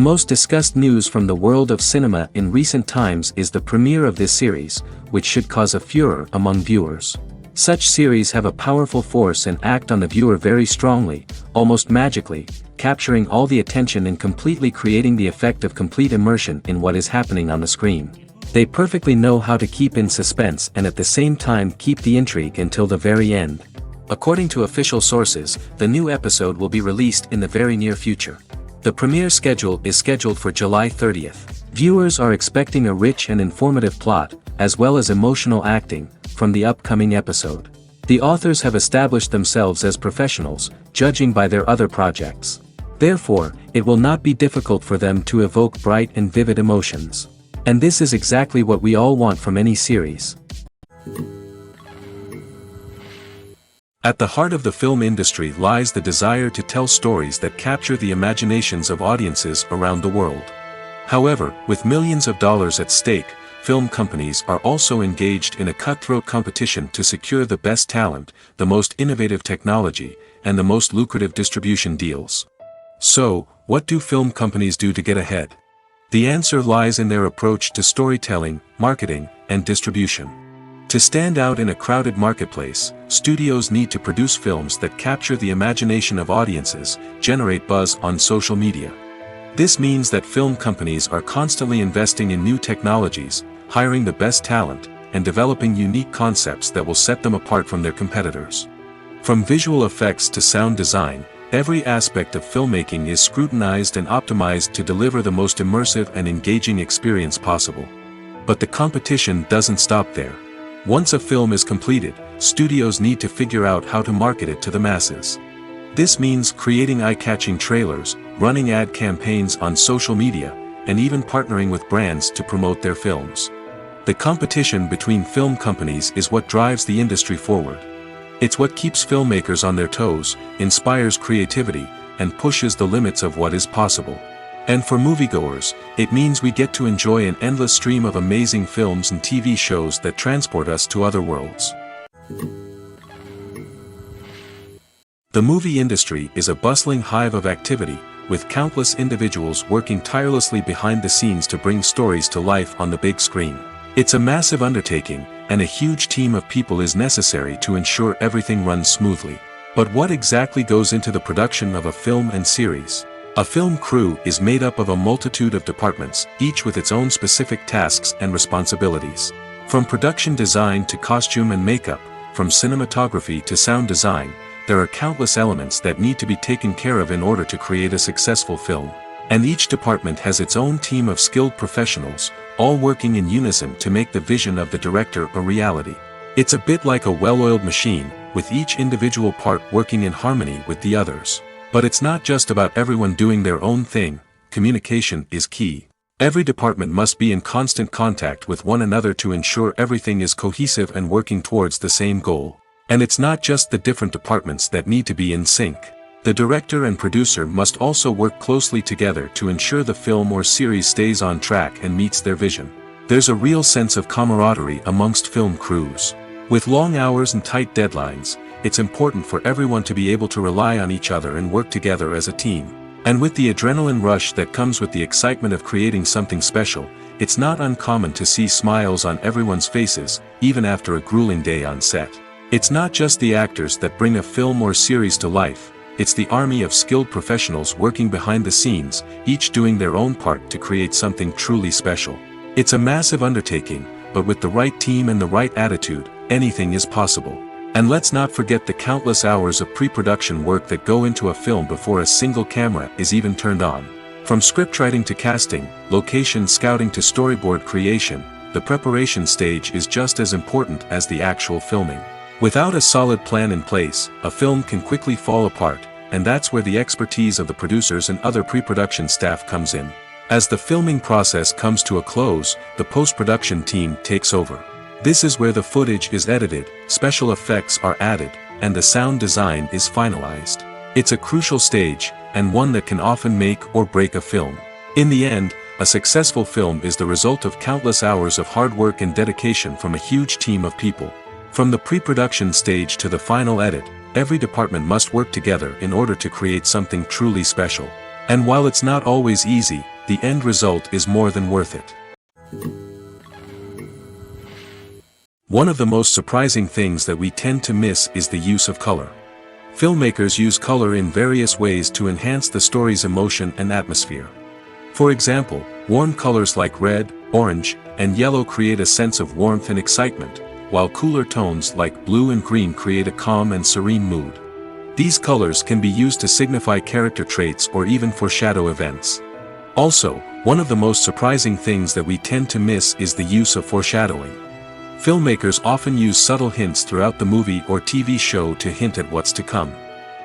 most discussed news from the world of cinema in recent times is the premiere of this series, which should cause a furor among viewers. Such series have a powerful force and act on the viewer very strongly, almost magically, capturing all the attention and completely creating the effect of complete immersion in what is happening on the screen. They perfectly know how to keep in suspense and at the same time keep the intrigue until the very end. According to official sources, the new episode will be released in the very near future. The premiere schedule is scheduled for July 30th. Viewers are expecting a rich and informative plot, as well as emotional acting, from the upcoming episode. The authors have established themselves as professionals, judging by their other projects. Therefore, it will not be difficult for them to evoke bright and vivid emotions. And this is exactly what we all want from any series. At the heart of the film industry lies the desire to tell stories that capture the imaginations of audiences around the world. However, with millions of dollars at stake, film companies are also engaged in a cutthroat competition to secure the best talent, the most innovative technology, and the most lucrative distribution deals. So, what do film companies do to get ahead? The answer lies in their approach to storytelling, marketing, and distribution. To stand out in a crowded marketplace, studios need to produce films that capture the imagination of audiences, generate buzz on social media. This means that film companies are constantly investing in new technologies, hiring the best talent, and developing unique concepts that will set them apart from their competitors. From visual effects to sound design, every aspect of filmmaking is scrutinized and optimized to deliver the most immersive and engaging experience possible. But the competition doesn't stop there. Once a film is completed, studios need to figure out how to market it to the masses. This means creating eye-catching trailers, running ad campaigns on social media, and even partnering with brands to promote their films. The competition between film companies is what drives the industry forward. It's what keeps filmmakers on their toes, inspires creativity, and pushes the limits of what is possible. And for moviegoers, it means we get to enjoy an endless stream of amazing films and TV shows that transport us to other worlds. The movie industry is a bustling hive of activity, with countless individuals working tirelessly behind the scenes to bring stories to life on the big screen. It's a massive undertaking, and a huge team of people is necessary to ensure everything runs smoothly. But what exactly goes into the production of a film and series? A film crew is made up of a multitude of departments, each with its own specific tasks and responsibilities. From production design to costume and makeup, from cinematography to sound design, there are countless elements that need to be taken care of in order to create a successful film. And each department has its own team of skilled professionals, all working in unison to make the vision of the director a reality. It's a bit like a well-oiled machine, with each individual part working in harmony with the others. But it's not just about everyone doing their own thing. Communication is key. Every department must be in constant contact with one another to ensure everything is cohesive and working towards the same goal. And it's not just the different departments that need to be in sync. The director and producer must also work closely together to ensure the film or series stays on track and meets their vision. There's a real sense of camaraderie amongst film crews. With long hours and tight deadlines, it's important for everyone to be able to rely on each other and work together as a team. And with the adrenaline rush that comes with the excitement of creating something special, it's not uncommon to see smiles on everyone's faces, even after a grueling day on set. It's not just the actors that bring a film or series to life, it's the army of skilled professionals working behind the scenes, each doing their own part to create something truly special. It's a massive undertaking, but with the right team and the right attitude, anything is possible. And let's not forget the countless hours of pre-production work that go into a film before a single camera is even turned on. From scriptwriting to casting, location scouting to storyboard creation, the preparation stage is just as important as the actual filming. Without a solid plan in place, a film can quickly fall apart, and that's where the expertise of the producers and other pre-production staff comes in. As the filming process comes to a close, the post-production team takes over. This is where the footage is edited, special effects are added, and the sound design is finalized. It's a crucial stage, and one that can often make or break a film. In the end, a successful film is the result of countless hours of hard work and dedication from a huge team of people. From the pre-production stage to the final edit, every department must work together in order to create something truly special. And while it's not always easy, the end result is more than worth it. One of the most surprising things that we tend to miss is the use of color. Filmmakers use color in various ways to enhance the story's emotion and atmosphere. For example, warm colors like red, orange, and yellow create a sense of warmth and excitement, while cooler tones like blue and green create a calm and serene mood. These colors can be used to signify character traits or even foreshadow events. Also, one of the most surprising things that we tend to miss is the use of foreshadowing. Filmmakers often use subtle hints throughout the movie or TV show to hint at what's to come.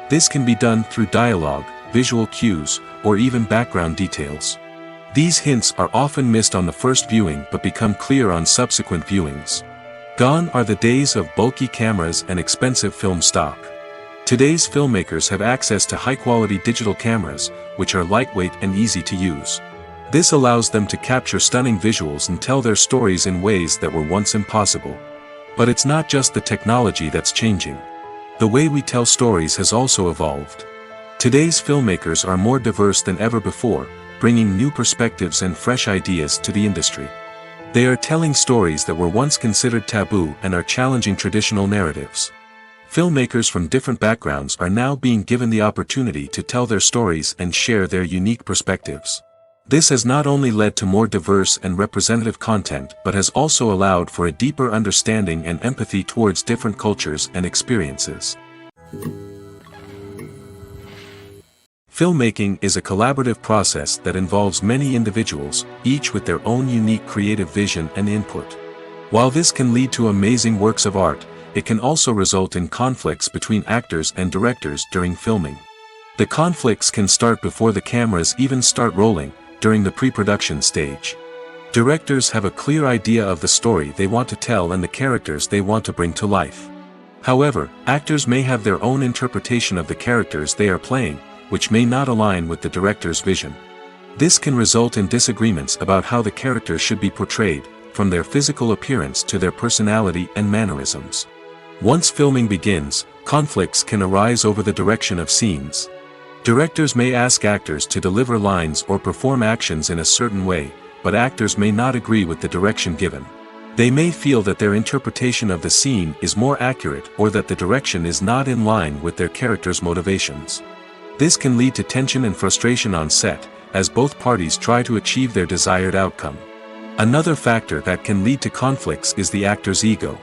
This can be done through dialogue, visual cues, or even background details. These hints are often missed on the first viewing but become clear on subsequent viewings. Gone are the days of bulky cameras and expensive film stock. Today's filmmakers have access to high-quality digital cameras, which are lightweight and easy to use. This allows them to capture stunning visuals and tell their stories in ways that were once impossible. But it's not just the technology that's changing. The way we tell stories has also evolved. Today's filmmakers are more diverse than ever before, bringing new perspectives and fresh ideas to the industry. They are telling stories that were once considered taboo and are challenging traditional narratives. Filmmakers from different backgrounds are now being given the opportunity to tell their stories and share their unique perspectives. This has not only led to more diverse and representative content but has also allowed for a deeper understanding and empathy towards different cultures and experiences. Filmmaking is a collaborative process that involves many individuals, each with their own unique creative vision and input. While this can lead to amazing works of art, it can also result in conflicts between actors and directors during filming. The conflicts can start before the cameras even start rolling, during the pre-production stage. Directors have a clear idea of the story they want to tell and the characters they want to bring to life. However, actors may have their own interpretation of the characters they are playing, which may not align with the director's vision. This can result in disagreements about how the characters should be portrayed, from their physical appearance to their personality and mannerisms. Once filming begins, conflicts can arise over the direction of scenes. Directors may ask actors to deliver lines or perform actions in a certain way, but actors may not agree with the direction given. They may feel that their interpretation of the scene is more accurate or that the direction is not in line with their character's motivations. This can lead to tension and frustration on set, as both parties try to achieve their desired outcome. Another factor that can lead to conflicts is the actor's ego.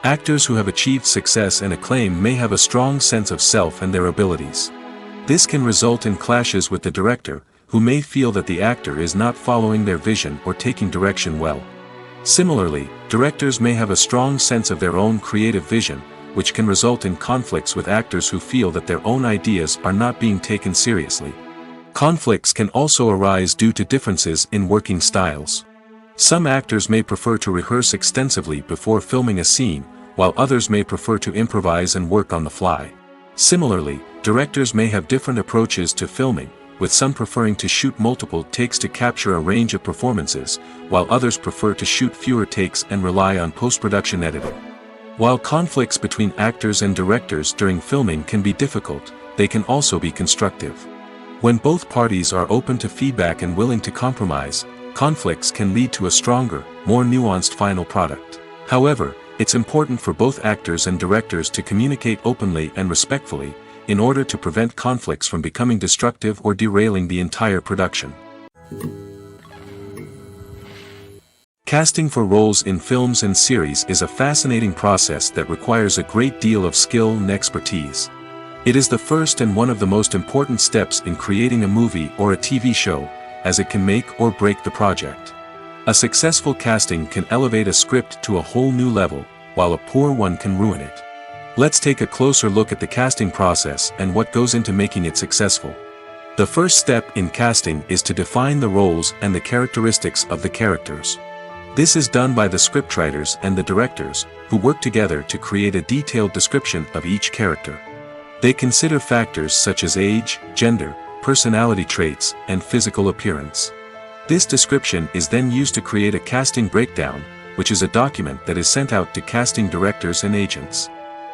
Actors who have achieved success and acclaim may have a strong sense of self and their abilities. This can result in clashes with the director, who may feel that the actor is not following their vision or taking direction well. Similarly, directors may have a strong sense of their own creative vision, which can result in conflicts with actors who feel that their own ideas are not being taken seriously. Conflicts can also arise due to differences in working styles. Some actors may prefer to rehearse extensively before filming a scene, while others may prefer to improvise and work on the fly. Similarly, directors may have different approaches to filming, with some preferring to shoot multiple takes to capture a range of performances, while others prefer to shoot fewer takes and rely on post-production editing. While conflicts between actors and directors during filming can be difficult, they can also be constructive. When both parties are open to feedback and willing to compromise, conflicts can lead to a stronger, more nuanced final product. However, it's important for both actors and directors to communicate openly and respectfully, in order to prevent conflicts from becoming destructive or derailing the entire production. Casting for roles in films and series is a fascinating process that requires a great deal of skill and expertise. It is the first and one of the most important steps in creating a movie or a TV show, as it can make or break the project. A successful casting can elevate a script to a whole new level, while a poor one can ruin it. Let's take a closer look at the casting process and what goes into making it successful. The first step in casting is to define the roles and the characteristics of the characters. This is done by the scriptwriters and the directors, who work together to create a detailed description of each character. They consider factors such as age, gender, personality traits, and physical appearance. This description is then used to create a casting breakdown, which is a document that is sent out to casting directors and agents.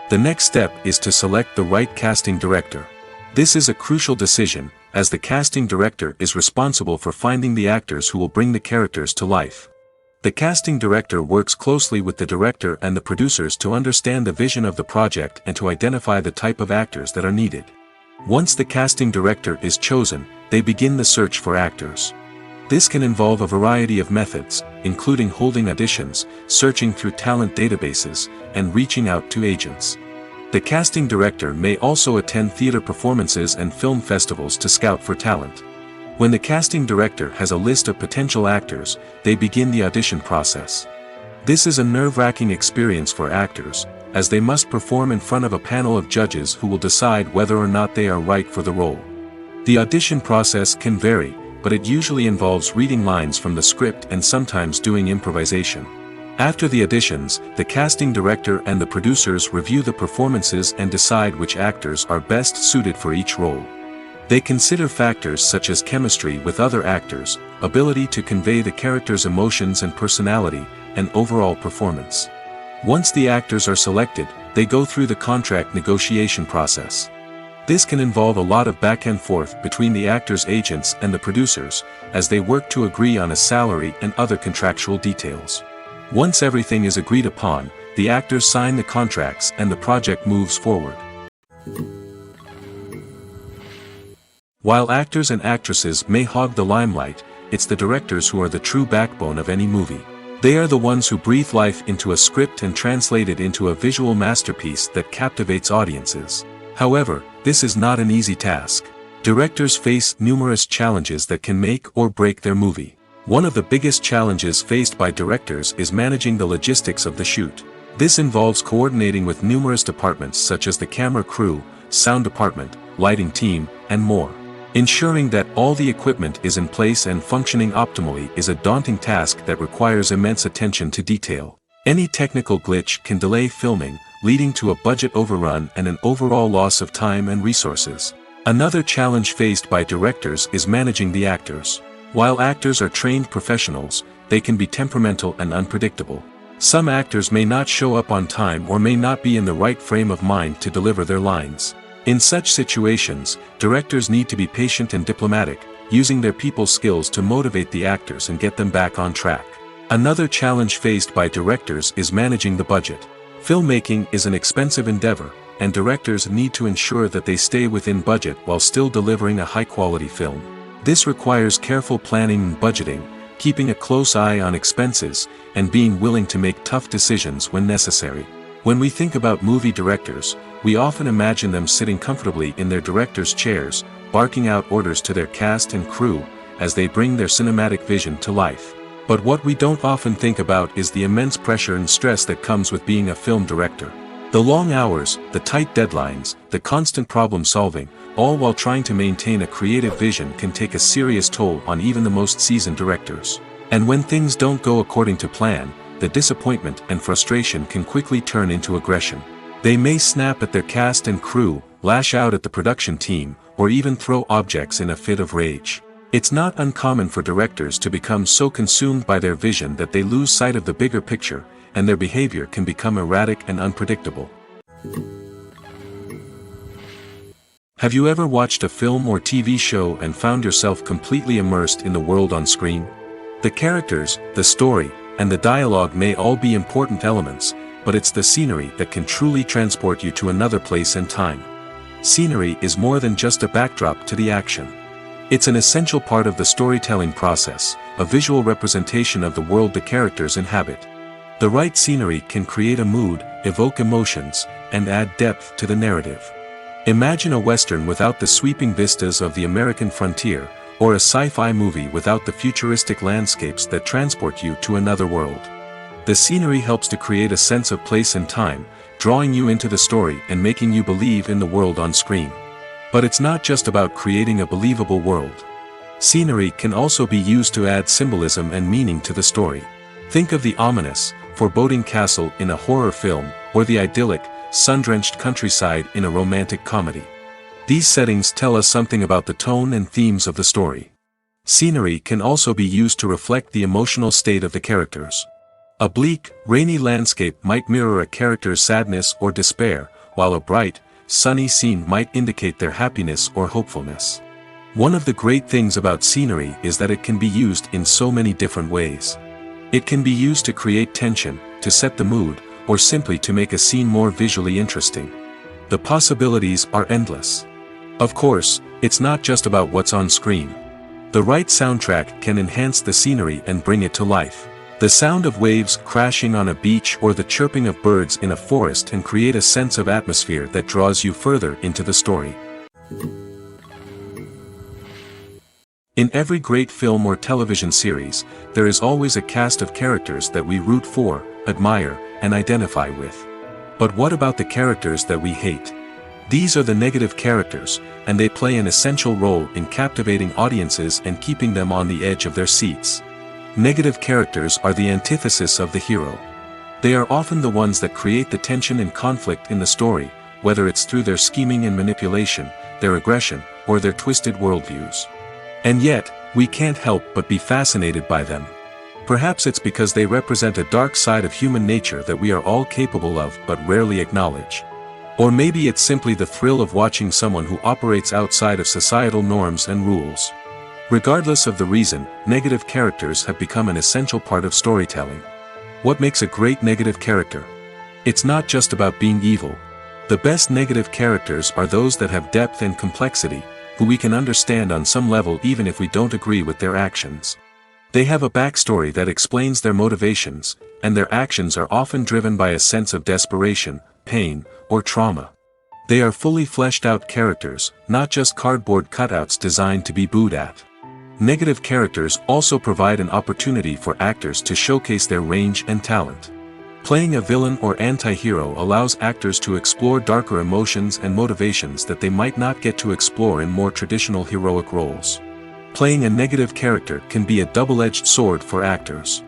The next step is to select the right casting director. This is a crucial decision, as the casting director is responsible for finding the actors who will bring the characters to life. The casting director works closely with the director and the producers to understand the vision of the project and to identify the type of actors that are needed. Once the casting director is chosen, they begin the search for actors. This can involve a variety of methods, including holding auditions, searching through talent databases, and reaching out to agents. The casting director may also attend theater performances and film festivals to scout for talent. When the casting director has a list of potential actors, they begin the audition process. This is a nerve-wracking experience for actors, as they must perform in front of a panel of judges who will decide whether or not they are right for the role. The audition process can vary, but it usually involves reading lines from the script and sometimes doing improvisation. After the auditions, the casting director and the producers review the performances and decide which actors are best suited for each role. They consider factors such as chemistry with other actors, ability to convey the character's emotions and personality, and overall performance. Once the actors are selected, they go through the contract negotiation process. This can involve a lot of back and forth between the actors' agents and the producers, as they work to agree on a salary and other contractual details. Once everything is agreed upon, the actors sign the contracts and the project moves forward. While actors and actresses may hog the limelight, it's the directors who are the true backbone of any movie. They are the ones who breathe life into a script and translate it into a visual masterpiece that captivates audiences. However, this is not an easy task. Directors face numerous challenges that can make or break their movie. One of the biggest challenges faced by directors is managing the logistics of the shoot. This involves coordinating with numerous departments such as the camera crew, sound department, lighting team, and more. Ensuring that all the equipment is in place and functioning optimally is a daunting task that requires immense attention to detail. Any technical glitch can delay filming, leading to a budget overrun and an overall loss of time and resources. Another challenge faced by directors is managing the actors. While actors are trained professionals, they can be temperamental and unpredictable. Some actors may not show up on time or may not be in the right frame of mind to deliver their lines. In such situations, directors need to be patient and diplomatic, using their people skills to motivate the actors and get them back on track. Another challenge faced by directors is managing the budget. Filmmaking is an expensive endeavor, and directors need to ensure that they stay within budget while still delivering a high-quality film. This requires careful planning and budgeting, keeping a close eye on expenses, and being willing to make tough decisions when necessary. When we think about movie directors, we often imagine them sitting comfortably in their director's chairs, barking out orders to their cast and crew, as they bring their cinematic vision to life. But what we don't often think about is the immense pressure and stress that comes with being a film director. The long hours, the tight deadlines, the constant problem solving, all while trying to maintain a creative vision can take a serious toll on even the most seasoned directors. And when things don't go according to plan, the disappointment and frustration can quickly turn into aggression. They may snap at their cast and crew, lash out at the production team, or even throw objects in a fit of rage. It's not uncommon for directors to become so consumed by their vision that they lose sight of the bigger picture, and their behavior can become erratic and unpredictable. Have you ever watched a film or TV show and found yourself completely immersed in the world on screen? The characters, the story, and the dialogue may all be important elements, but it's the scenery that can truly transport you to another place and time. Scenery is more than just a backdrop to the action. It's an essential part of the storytelling process, a visual representation of the world the characters inhabit. The right scenery can create a mood, evoke emotions, and add depth to the narrative. Imagine a Western without the sweeping vistas of the American frontier, or a sci-fi movie without the futuristic landscapes that transport you to another world. The scenery helps to create a sense of place and time, drawing you into the story and making you believe in the world on screen. But it's not just about creating a believable world. Scenery can also be used to add symbolism and meaning to the story. Think of the ominous, foreboding castle in a horror film, or the idyllic, sun-drenched countryside in a romantic comedy. These settings tell us something about the tone and themes of the story. Scenery can also be used to reflect the emotional state of the characters. A bleak, rainy landscape might mirror a character's sadness or despair, while a bright, sunny scene might indicate their happiness or hopefulness. One of the great things about scenery is that it can be used in so many different ways. It can be used to create tension, to set the mood, or simply to make a scene more visually interesting. The possibilities are endless. Of course, it's not just about what's on screen. The right soundtrack can enhance the scenery and bring it to life. The sound of waves crashing on a beach or the chirping of birds in a forest can create a sense of atmosphere that draws you further into the story. In every great film or television series, there is always a cast of characters that we root for, admire, and identify with. But what about the characters that we hate? These are the negative characters, and they play an essential role in captivating audiences and keeping them on the edge of their seats. Negative characters are the antithesis of the hero. They are often the ones that create the tension and conflict in the story, whether it's through their scheming and manipulation, their aggression, or their twisted worldviews. And yet, we can't help but be fascinated by them. Perhaps it's because they represent a dark side of human nature that we are all capable of but rarely acknowledge. Or maybe it's simply the thrill of watching someone who operates outside of societal norms and rules. Regardless of the reason, negative characters have become an essential part of storytelling. What makes a great negative character? It's not just about being evil. The best negative characters are those that have depth and complexity, who we can understand on some level even if we don't agree with their actions. They have a backstory that explains their motivations, and their actions are often driven by a sense of desperation, pain, or trauma. They are fully fleshed out characters, not just cardboard cutouts designed to be booed at. Negative characters also provide an opportunity for actors to showcase their range and talent. Playing a villain or anti-hero allows actors to explore darker emotions and motivations that they might not get to explore in more traditional heroic roles. Playing a negative character can be a double-edged sword for actors.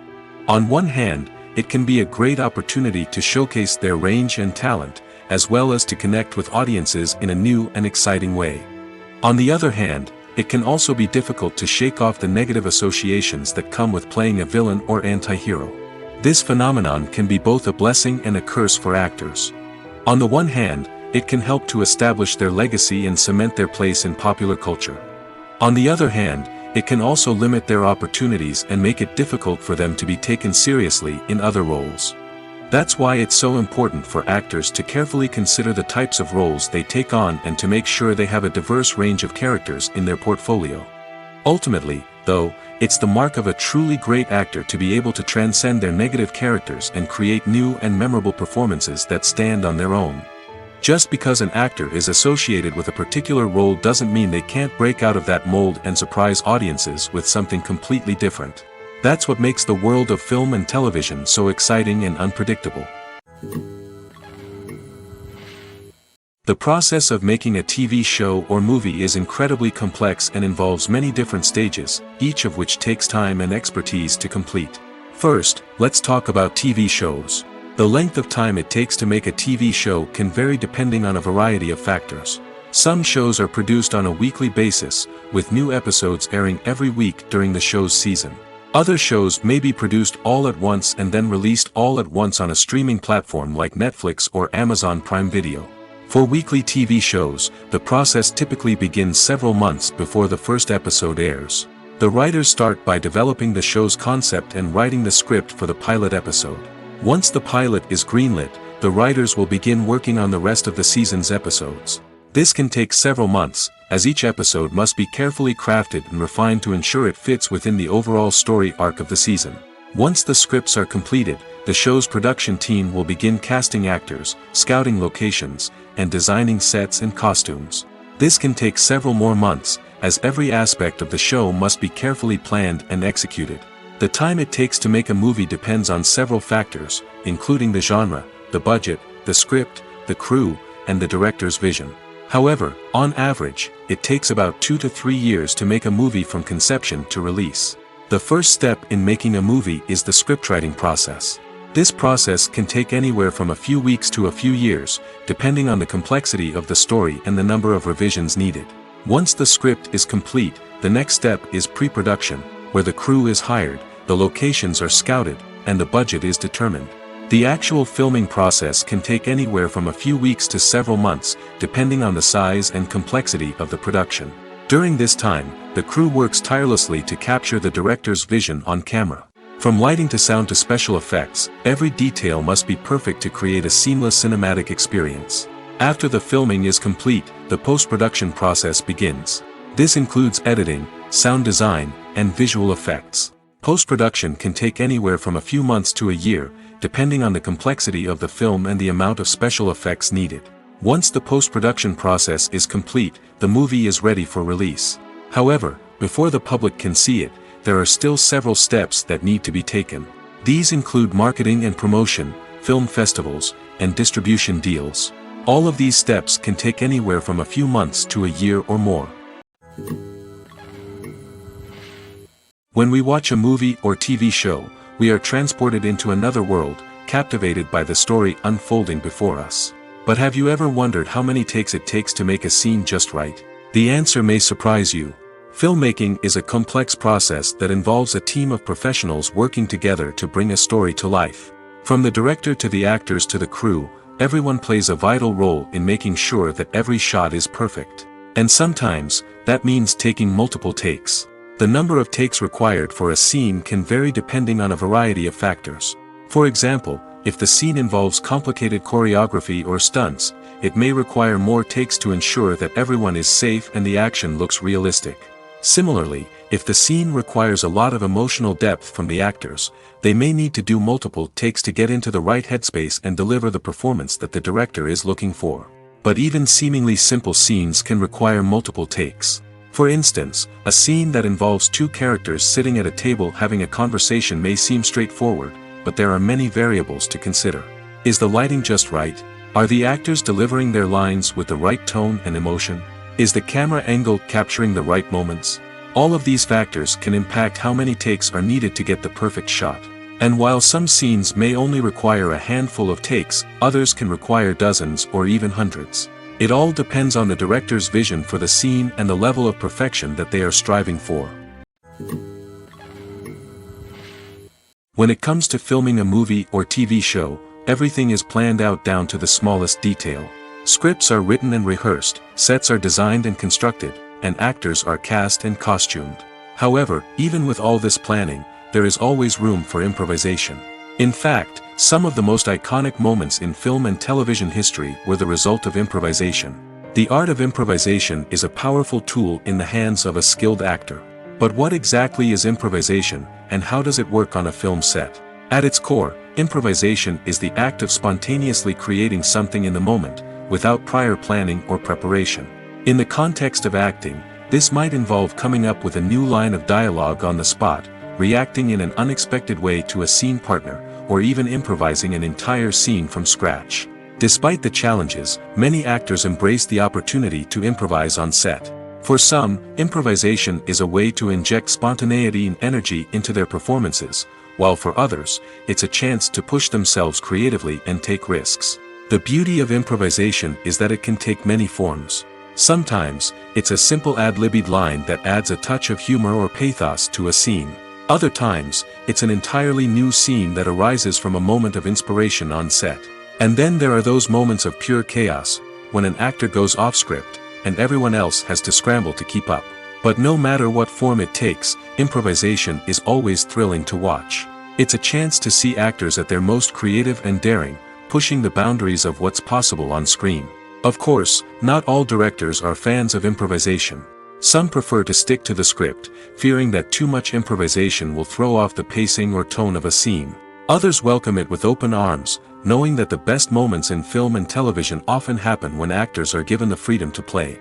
On one hand, it can be a great opportunity to showcase their range and talent, as well as to connect with audiences in a new and exciting way. On the other hand, it can also be difficult to shake off the negative associations that come with playing a villain or anti-hero. This phenomenon can be both a blessing and a curse for actors. On the one hand, it can help to establish their legacy and cement their place in popular culture. On the other hand, it can also limit their opportunities and make it difficult for them to be taken seriously in other roles. That's why it's so important for actors to carefully consider the types of roles they take on and to make sure they have a diverse range of characters in their portfolio. Ultimately, though, it's the mark of a truly great actor to be able to transcend their negative characters and create new and memorable performances that stand on their own. Just because an actor is associated with a particular role doesn't mean they can't break out of that mold and surprise audiences with something completely different. That's what makes the world of film and television so exciting and unpredictable. The process of making a TV show or movie is incredibly complex and involves many different stages, each of which takes time and expertise to complete. First, let's talk about TV shows. The length of time it takes to make a TV show can vary depending on a variety of factors. Some shows are produced on a weekly basis, with new episodes airing every week during the show's season. Other shows may be produced all at once and then released all at once on a streaming platform like Netflix or Amazon Prime Video. For weekly TV shows, the process typically begins several months before the first episode airs. The writers start by developing the show's concept and writing the script for the pilot episode. Once the pilot is greenlit, the writers will begin working on the rest of the season's episodes. This can take several months, as each episode must be carefully crafted and refined to ensure it fits within the overall story arc of the season. Once the scripts are completed, the show's production team will begin casting actors, scouting locations, and designing sets and costumes. This can take several more months, as every aspect of the show must be carefully planned and executed. The time it takes to make a movie depends on several factors, including the genre, the budget, the script, the crew, and the director's vision. However, on average, it takes about 2 to 3 years to make a movie from conception to release. The first step in making a movie is the scriptwriting process. This process can take anywhere from a few weeks to a few years, depending on the complexity of the story and the number of revisions needed. Once the script is complete, the next step is pre-production, where the crew is hired, the locations are scouted, and the budget is determined. The actual filming process can take anywhere from a few weeks to several months, depending on the size and complexity of the production. During this time, the crew works tirelessly to capture the director's vision on camera. From lighting to sound to special effects, every detail must be perfect to create a seamless cinematic experience. After the filming is complete, the post-production process begins. This includes editing, sound design, and visual effects. Post-production can take anywhere from a few months to a year, depending on the complexity of the film and the amount of special effects needed. Once the post-production process is complete, the movie is ready for release. However, before the public can see it, there are still several steps that need to be taken. These include marketing and promotion, film festivals, and distribution deals. All of these steps can take anywhere from a few months to a year or more. When we watch a movie or TV show, we are transported into another world, captivated by the story unfolding before us. But have you ever wondered how many takes it takes to make a scene just right? The answer may surprise you. Filmmaking is a complex process that involves a team of professionals working together to bring a story to life. From the director to the actors to the crew, everyone plays a vital role in making sure that every shot is perfect. And sometimes, that means taking multiple takes. The number of takes required for a scene can vary depending on a variety of factors. For example, if the scene involves complicated choreography or stunts, it may require more takes to ensure that everyone is safe and the action looks realistic. Similarly, if the scene requires a lot of emotional depth from the actors, they may need to do multiple takes to get into the right headspace and deliver the performance that the director is looking for. But even seemingly simple scenes can require multiple takes. For instance, a scene that involves two characters sitting at a table having a conversation may seem straightforward, but there are many variables to consider. Is the lighting just right? Are the actors delivering their lines with the right tone and emotion? Is the camera angle capturing the right moments? All of these factors can impact how many takes are needed to get the perfect shot. And while some scenes may only require a handful of takes, others can require dozens or even hundreds. It all depends on the director's vision for the scene and the level of perfection that they are striving for. When it comes to filming a movie or TV show, everything is planned out down to the smallest detail. Scripts are written and rehearsed, sets are designed and constructed, and actors are cast and costumed. However, even with all this planning, there is always room for improvisation. In fact, some of the most iconic moments in film and television history were the result of improvisation. The art of improvisation is a powerful tool in the hands of a skilled actor. But what exactly is improvisation, and how does it work on a film set? At its core, improvisation is the act of spontaneously creating something in the moment, without prior planning or preparation. In the context of acting, this might involve coming up with a new line of dialogue on the spot, reacting in an unexpected way to a scene partner, or even improvising an entire scene from scratch. Despite the challenges, many actors embrace the opportunity to improvise on set. For some, improvisation is a way to inject spontaneity and energy into their performances, while for others, it's a chance to push themselves creatively and take risks. The beauty of improvisation is that it can take many forms. Sometimes, it's a simple ad-libbed line that adds a touch of humor or pathos to a scene. Other times, it's an entirely new scene that arises from a moment of inspiration on set. And then there are those moments of pure chaos, when an actor goes off script, and everyone else has to scramble to keep up. But no matter what form it takes, improvisation is always thrilling to watch. It's a chance to see actors at their most creative and daring, pushing the boundaries of what's possible on screen. Of course, not all directors are fans of improvisation. Some prefer to stick to the script, fearing that too much improvisation will throw off the pacing or tone of a scene. Others welcome it with open arms, knowing that the best moments in film and television often happen when actors are given the freedom to play.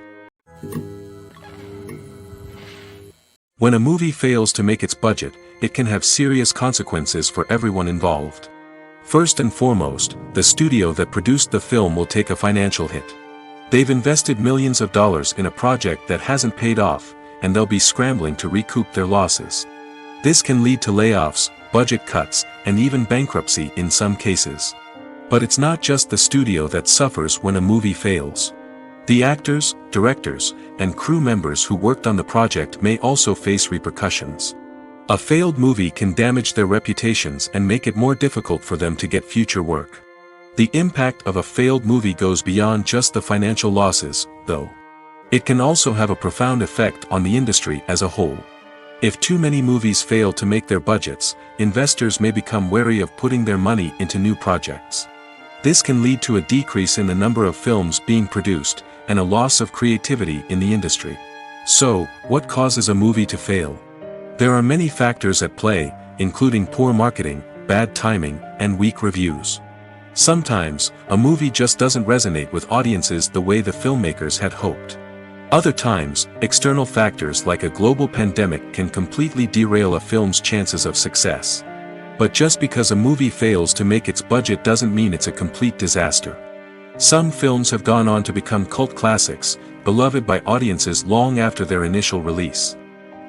When a movie fails to make its budget, it can have serious consequences for everyone involved. First and foremost, the studio that produced the film will take a financial hit. They've invested millions of dollars in a project that hasn't paid off, and they'll be scrambling to recoup their losses. This can lead to layoffs, budget cuts, and even bankruptcy in some cases. But it's not just the studio that suffers when a movie fails. The actors, directors, and crew members who worked on the project may also face repercussions. A failed movie can damage their reputations and make it more difficult for them to get future work. The impact of a failed movie goes beyond just the financial losses, though. It can also have a profound effect on the industry as a whole. If too many movies fail to make their budgets, investors may become wary of putting their money into new projects. This can lead to a decrease in the number of films being produced, and a loss of creativity in the industry. So, what causes a movie to fail? There are many factors at play, including poor marketing, bad timing, and weak reviews. Sometimes, a movie just doesn't resonate with audiences the way the filmmakers had hoped. Other times, external factors like a global pandemic can completely derail a film's chances of success. But just because a movie fails to make its budget doesn't mean it's a complete disaster. Some films have gone on to become cult classics, beloved by audiences long after their initial release.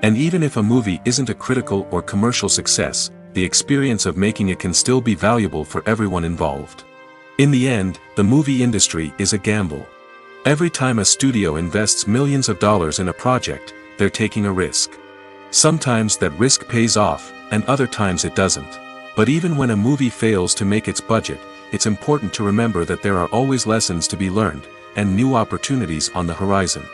And even if a movie isn't a critical or commercial success, the experience of making it can still be valuable for everyone involved. In the end, the movie industry is a gamble. Every time a studio invests millions of dollars in a project, they're taking a risk. Sometimes that risk pays off, and other times it doesn't. But even when a movie fails to make its budget, it's important to remember that there are always lessons to be learned, and new opportunities on the horizon.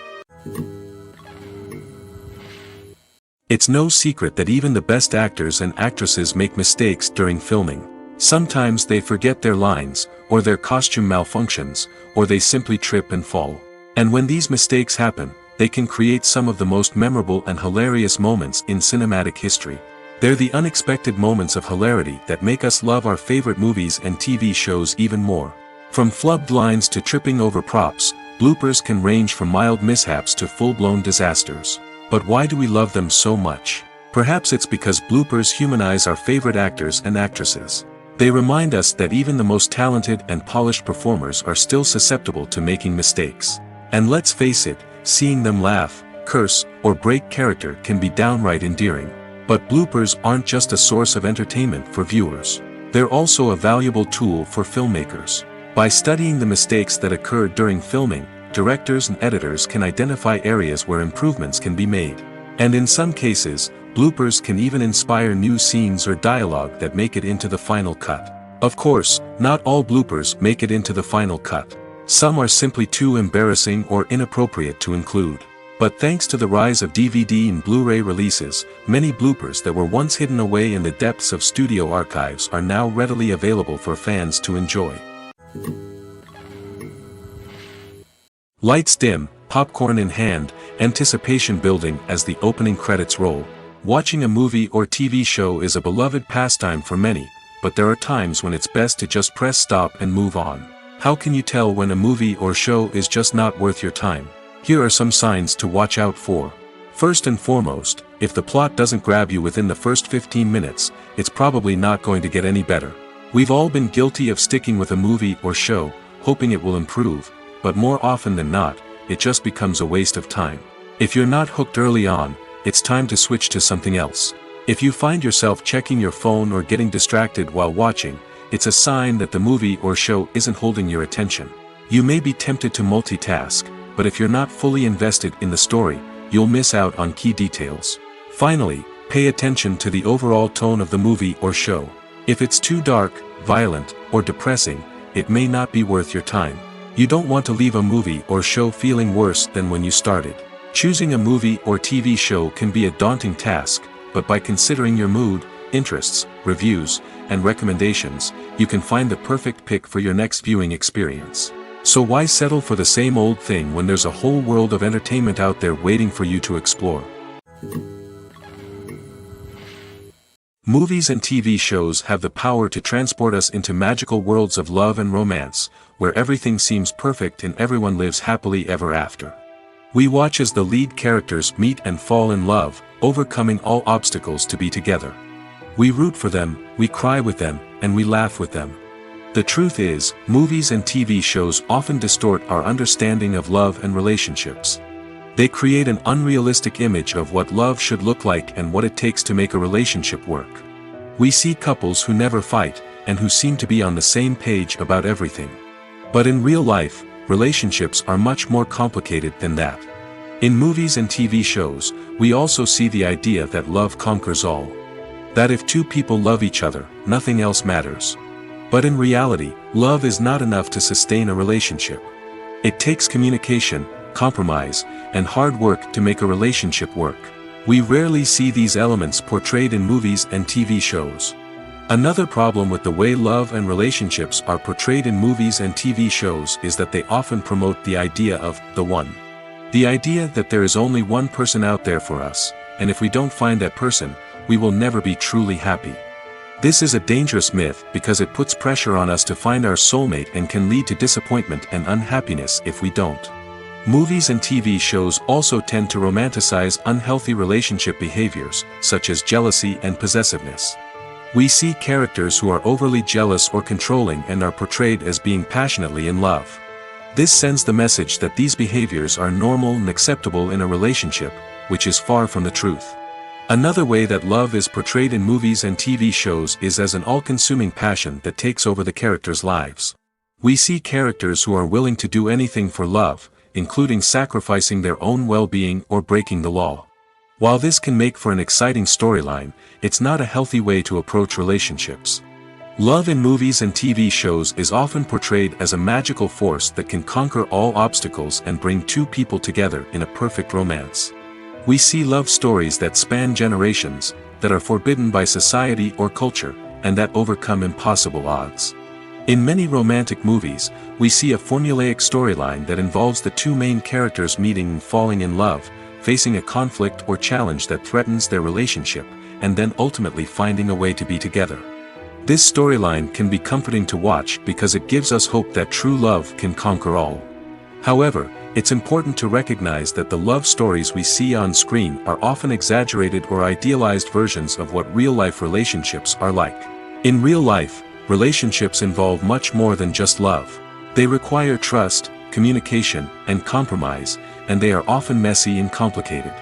It's no secret that even the best actors and actresses make mistakes during filming. Sometimes they forget their lines, or their costume malfunctions, or they simply trip and fall. And when these mistakes happen, they can create some of the most memorable and hilarious moments in cinematic history. They're the unexpected moments of hilarity that make us love our favorite movies and TV shows even more. From flubbed lines to tripping over props, bloopers can range from mild mishaps to full-blown disasters. But why do we love them so much? Perhaps it's because bloopers humanize our favorite actors and actresses. They remind us that even the most talented and polished performers are still susceptible to making mistakes. And let's face it, seeing them laugh, curse, or break character can be downright endearing. But bloopers aren't just a source of entertainment for viewers. They're also a valuable tool for filmmakers. By studying the mistakes that occur during filming, directors and editors can identify areas where improvements can be made. And in some cases, bloopers can even inspire new scenes or dialogue that make it into the final cut. Of course, not all bloopers make it into the final cut. Some are simply too embarrassing or inappropriate to include. But thanks to the rise of DVD and Blu-ray releases, many bloopers that were once hidden away in the depths of studio archives are now readily available for fans to enjoy. Lights dim, popcorn in hand, anticipation building as the opening credits roll. Watching a movie or TV show is a beloved pastime for many, but there are times when it's best to just press stop and move on. How can you tell when a movie or show is just not worth your time? Here are some signs to watch out for. First and foremost, if the plot doesn't grab you within the first 15 minutes, it's probably not going to get any better. We've all been guilty of sticking with a movie or show, hoping it will improve, but more often than not, it just becomes a waste of time. If you're not hooked early on, it's time to switch to something else. If you find yourself checking your phone or getting distracted while watching, it's a sign that the movie or show isn't holding your attention. You may be tempted to multitask, but if you're not fully invested in the story, you'll miss out on key details. Finally, pay attention to the overall tone of the movie or show. If it's too dark, violent, or depressing, it may not be worth your time. You don't want to leave a movie or show feeling worse than when you started. Choosing a movie or TV show can be a daunting task, but by considering your mood, interests, reviews, and recommendations, you can find the perfect pick for your next viewing experience. So why settle for the same old thing when there's a whole world of entertainment out there waiting for you to explore? Movies and TV shows have the power to transport us into magical worlds of love and romance, where everything seems perfect and everyone lives happily ever after. We watch as the lead characters meet and fall in love, overcoming all obstacles to be together. We root for them, we cry with them, and we laugh with them. The truth is, movies and TV shows often distort our understanding of love and relationships. They create an unrealistic image of what love should look like and what it takes to make a relationship work. We see couples who never fight, and who seem to be on the same page about everything. But in real life, relationships are much more complicated than that. In movies and TV shows, we also see the idea that love conquers all. That if two people love each other, nothing else matters. But in reality, love is not enough to sustain a relationship. It takes communication, compromise, and hard work to make a relationship work. We rarely see these elements portrayed in movies and TV shows. Another problem with the way love and relationships are portrayed in movies and TV shows is that they often promote the idea of the one. The idea that there is only one person out there for us, and if we don't find that person, we will never be truly happy. This is a dangerous myth because it puts pressure on us to find our soulmate and can lead to disappointment and unhappiness if we don't. Movies and TV shows also tend to romanticize unhealthy relationship behaviors, such as jealousy and possessiveness. We see characters who are overly jealous or controlling and are portrayed as being passionately in love. This sends the message that these behaviors are normal and acceptable in a relationship, which is far from the truth. Another way that love is portrayed in movies and TV shows is as an all-consuming passion that takes over the characters' lives. We see characters who are willing to do anything for love, including sacrificing their own well-being or breaking the law. While this can make for an exciting storyline, it's not a healthy way to approach relationships. Love in movies and TV shows is often portrayed as a magical force that can conquer all obstacles and bring two people together in a perfect romance. We see love stories that span generations, that are forbidden by society or culture, and that overcome impossible odds. In many romantic movies, we see a formulaic storyline that involves the two main characters meeting and falling in love, facing a conflict or challenge that threatens their relationship, and then ultimately finding a way to be together. This storyline can be comforting to watch because it gives us hope that true love can conquer all. However, it's important to recognize that the love stories we see on screen are often exaggerated or idealized versions of what real-life relationships are like. In real life, relationships involve much more than just love. They require trust, communication, and compromise, and they are often messy and complicated.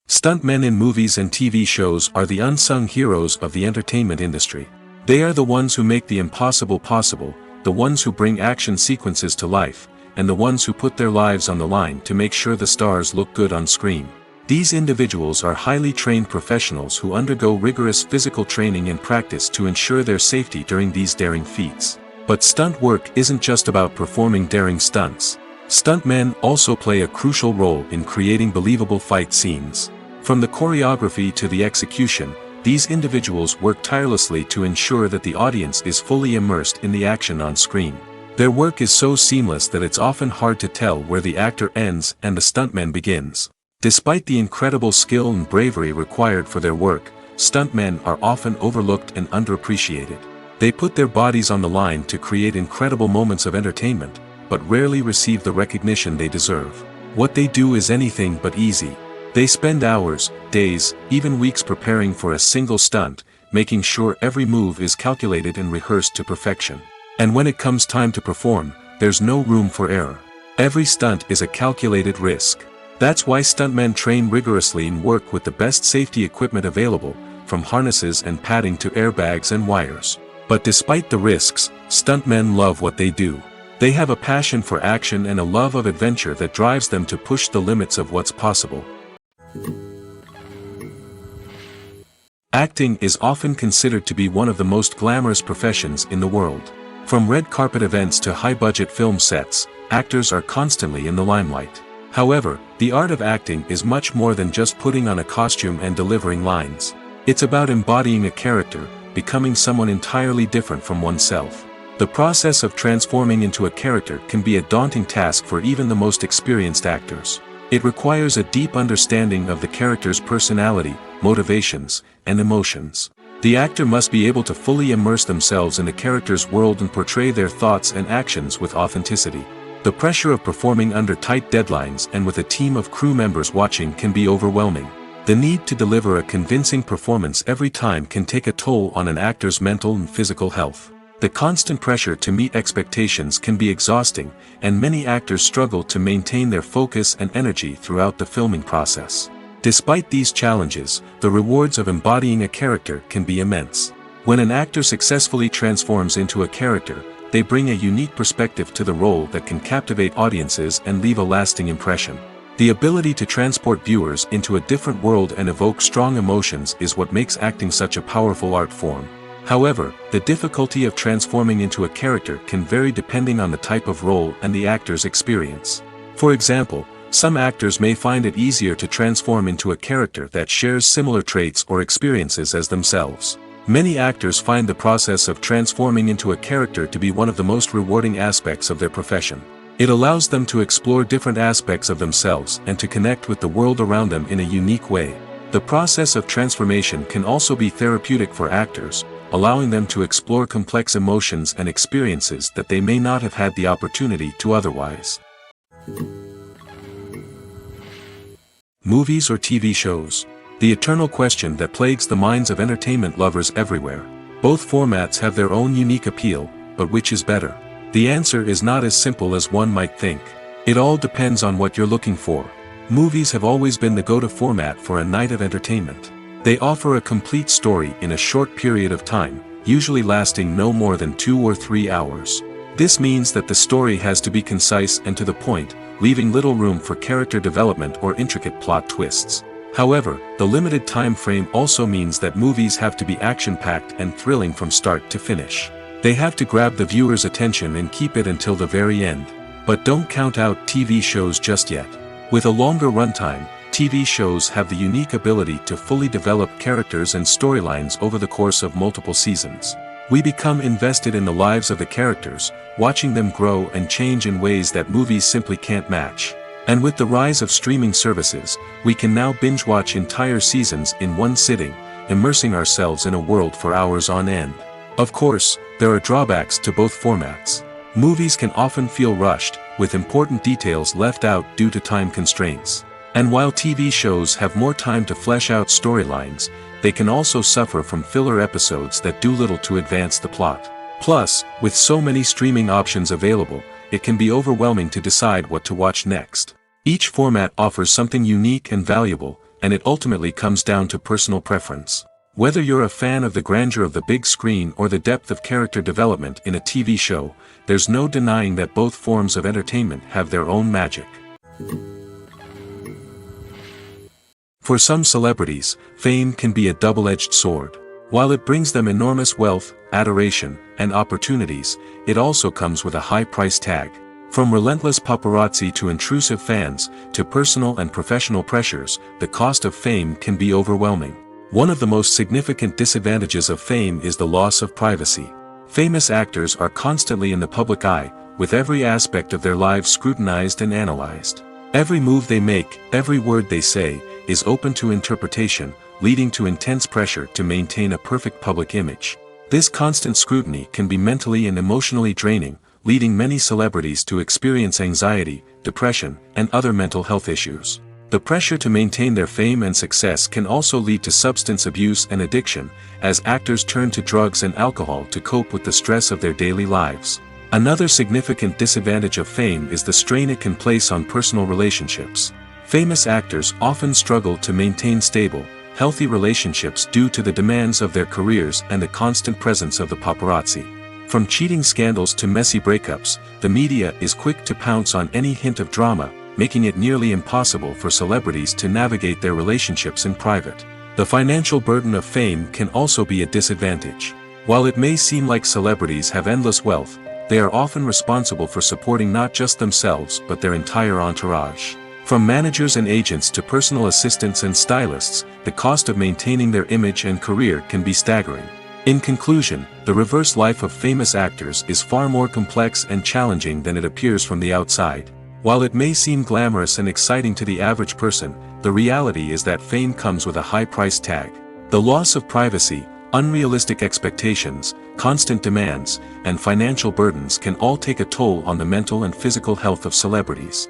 Stuntmen in movies and TV shows are the unsung heroes of the entertainment industry. They are the ones who make the impossible possible, the ones who bring action sequences to life, and the ones who put their lives on the line to make sure the stars look good on screen. These individuals are highly trained professionals who undergo rigorous physical training and practice to ensure their safety during these daring feats. But stunt work isn't just about performing daring stunts. Stuntmen also play a crucial role in creating believable fight scenes. From the choreography to the execution, these individuals work tirelessly to ensure that the audience is fully immersed in the action on screen. Their work is so seamless that it's often hard to tell where the actor ends and the stuntman begins. Despite the incredible skill and bravery required for their work, stuntmen are often overlooked and underappreciated. They put their bodies on the line to create incredible moments of entertainment, but rarely receive the recognition they deserve. What they do is anything but easy. They spend hours, days, even weeks preparing for a single stunt, making sure every move is calculated and rehearsed to perfection. And when it comes time to perform, there's no room for error. Every stunt is a calculated risk. That's why stuntmen train rigorously and work with the best safety equipment available, from harnesses and padding to airbags and wires. But despite the risks, stuntmen love what they do. They have a passion for action and a love of adventure that drives them to push the limits of what's possible. Acting is often considered to be one of the most glamorous professions in the world. From red carpet events to high-budget film sets, actors are constantly in the limelight. However, the art of acting is much more than just putting on a costume and delivering lines. It's about embodying a character, becoming someone entirely different from oneself. The process of transforming into a character can be a daunting task for even the most experienced actors. It requires a deep understanding of the character's personality, motivations, and emotions. The actor must be able to fully immerse themselves in the character's world and portray their thoughts and actions with authenticity. The pressure of performing under tight deadlines and with a team of crew members watching can be overwhelming. The need to deliver a convincing performance every time can take a toll on an actor's mental and physical health. The constant pressure to meet expectations can be exhausting, and many actors struggle to maintain their focus and energy throughout the filming process. Despite these challenges, the rewards of embodying a character can be immense. When an actor successfully transforms into a character, they bring a unique perspective to the role that can captivate audiences and leave a lasting impression. The ability to transport viewers into a different world and evoke strong emotions is what makes acting such a powerful art form. However, the difficulty of transforming into a character can vary depending on the type of role and the actor's experience. For example, some actors may find it easier to transform into a character that shares similar traits or experiences as themselves. Many actors find the process of transforming into a character to be one of the most rewarding aspects of their profession. It allows them to explore different aspects of themselves and to connect with the world around them in a unique way. The process of transformation can also be therapeutic for actors, allowing them to explore complex emotions and experiences that they may not have had the opportunity to otherwise. Movies or TV shows? The eternal question that plagues the minds of entertainment lovers everywhere. Both formats have their own unique appeal, but which is better? The answer is not as simple as one might think. It all depends on what you're looking for. Movies have always been the go-to format for a night of entertainment. They offer a complete story in a short period of time, usually lasting no more than 2 or 3 hours. This means that the story has to be concise and to the point, leaving little room for character development or intricate plot twists. However, the limited time frame also means that movies have to be action-packed and thrilling from start to finish. They have to grab the viewer's attention and keep it until the very end. But don't count out TV shows just yet. With a longer runtime, TV shows have the unique ability to fully develop characters and storylines over the course of multiple seasons. We become invested in the lives of the characters, watching them grow and change in ways that movies simply can't match. And with the rise of streaming services, we can now binge-watch entire seasons in one sitting, immersing ourselves in a world for hours on end. Of course, there are drawbacks to both formats. Movies can often feel rushed, with important details left out due to time constraints. And while TV shows have more time to flesh out storylines, they can also suffer from filler episodes that do little to advance the plot. Plus, with so many streaming options available, it can be overwhelming to decide what to watch next. Each format offers something unique and valuable, and it ultimately comes down to personal preference. Whether you're a fan of the grandeur of the big screen or the depth of character development in a TV show, there's no denying that both forms of entertainment have their own magic. For some celebrities, fame can be a double-edged sword. While it brings them enormous wealth, adoration, and opportunities, it also comes with a high price tag. From relentless paparazzi to intrusive fans, to personal and professional pressures, the cost of fame can be overwhelming. One of the most significant disadvantages of fame is the loss of privacy. Famous actors are constantly in the public eye, with every aspect of their lives scrutinized and analyzed. Every move they make, every word they say, is open to interpretation, leading to intense pressure to maintain a perfect public image. This constant scrutiny can be mentally and emotionally draining, leading many celebrities to experience anxiety, depression, and other mental health issues. The pressure to maintain their fame and success can also lead to substance abuse and addiction, as actors turn to drugs and alcohol to cope with the stress of their daily lives. Another significant disadvantage of fame is the strain it can place on personal relationships. Famous actors often struggle to maintain stable, healthy relationships due to the demands of their careers and the constant presence of the paparazzi. From cheating scandals to messy breakups, the media is quick to pounce on any hint of drama, making it nearly impossible for celebrities to navigate their relationships in private. The financial burden of fame can also be a disadvantage. While it may seem like celebrities have endless wealth, they are often responsible for supporting not just themselves but their entire entourage. From managers and agents to personal assistants and stylists, the cost of maintaining their image and career can be staggering. In conclusion, the reverse life of famous actors is far more complex and challenging than it appears from the outside. While it may seem glamorous and exciting to the average person, the reality is that fame comes with a high price tag. The loss of privacy, unrealistic expectations, constant demands, and financial burdens can all take a toll on the mental and physical health of celebrities.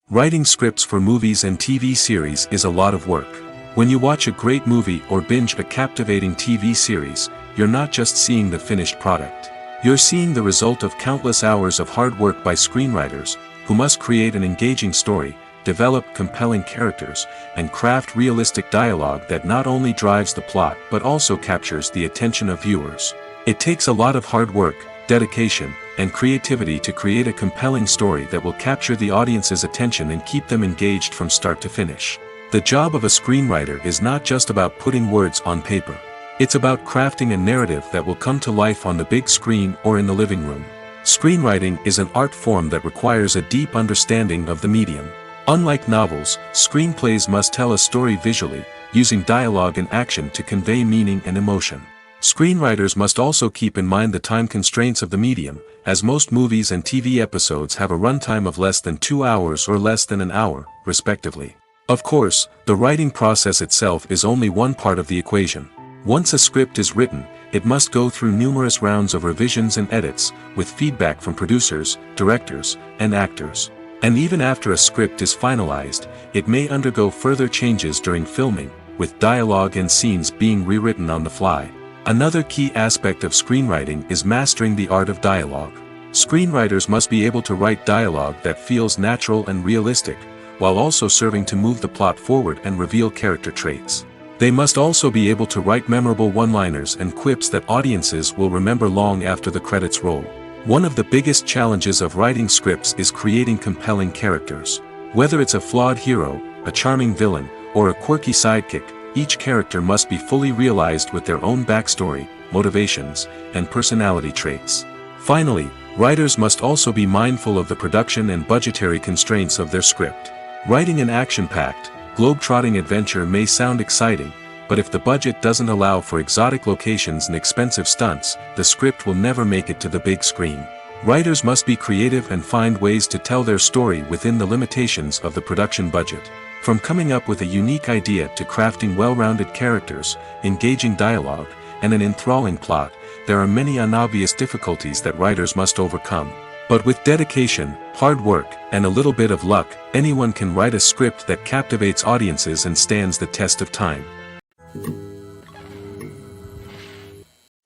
Writing scripts for movies and TV series is a lot of work. When you watch a great movie or binge a captivating TV series, you're not just seeing the finished product. You're seeing the result of countless hours of hard work by screenwriters, who must create an engaging story, develop compelling characters, and craft realistic dialogue that not only drives the plot but also captures the attention of viewers. It takes a lot of hard work, dedication, and creativity to create a compelling story that will capture the audience's attention and keep them engaged from start to finish. The job of a screenwriter is not just about putting words on paper. It's about crafting a narrative that will come to life on the big screen or in the living room. Screenwriting is an art form that requires a deep understanding of the medium. Unlike novels, screenplays must tell a story visually, using dialogue and action to convey meaning and emotion. Screenwriters must also keep in mind the time constraints of the medium, as most movies and TV episodes have a runtime of less than 2 hours or less than an hour, respectively. Of course, the writing process itself is only one part of the equation. Once a script is written, it must go through numerous rounds of revisions and edits, with feedback from producers, directors, and actors. And even after a script is finalized, it may undergo further changes during filming, with dialogue and scenes being rewritten on the fly. Another key aspect of screenwriting is mastering the art of dialogue. Screenwriters must be able to write dialogue that feels natural and realistic, while also serving to move the plot forward and reveal character traits. They must also be able to write memorable one-liners and quips that audiences will remember long after the credits roll. One of the biggest challenges of writing scripts is creating compelling characters. Whether it's a flawed hero, a charming villain, or a quirky sidekick, each character must be fully realized with their own backstory, motivations, and personality traits. Finally, writers must also be mindful of the production and budgetary constraints of their script. Writing an action-packed, globe-trotting adventure may sound exciting, but if the budget doesn't allow for exotic locations and expensive stunts, the script will never make it to the big screen. Writers must be creative and find ways to tell their story within the limitations of the production budget. From coming up with a unique idea to crafting well-rounded characters, engaging dialogue, and an enthralling plot, there are many unobvious difficulties that writers must overcome. But with dedication, hard work, and a little bit of luck, anyone can write a script that captivates audiences and stands the test of time.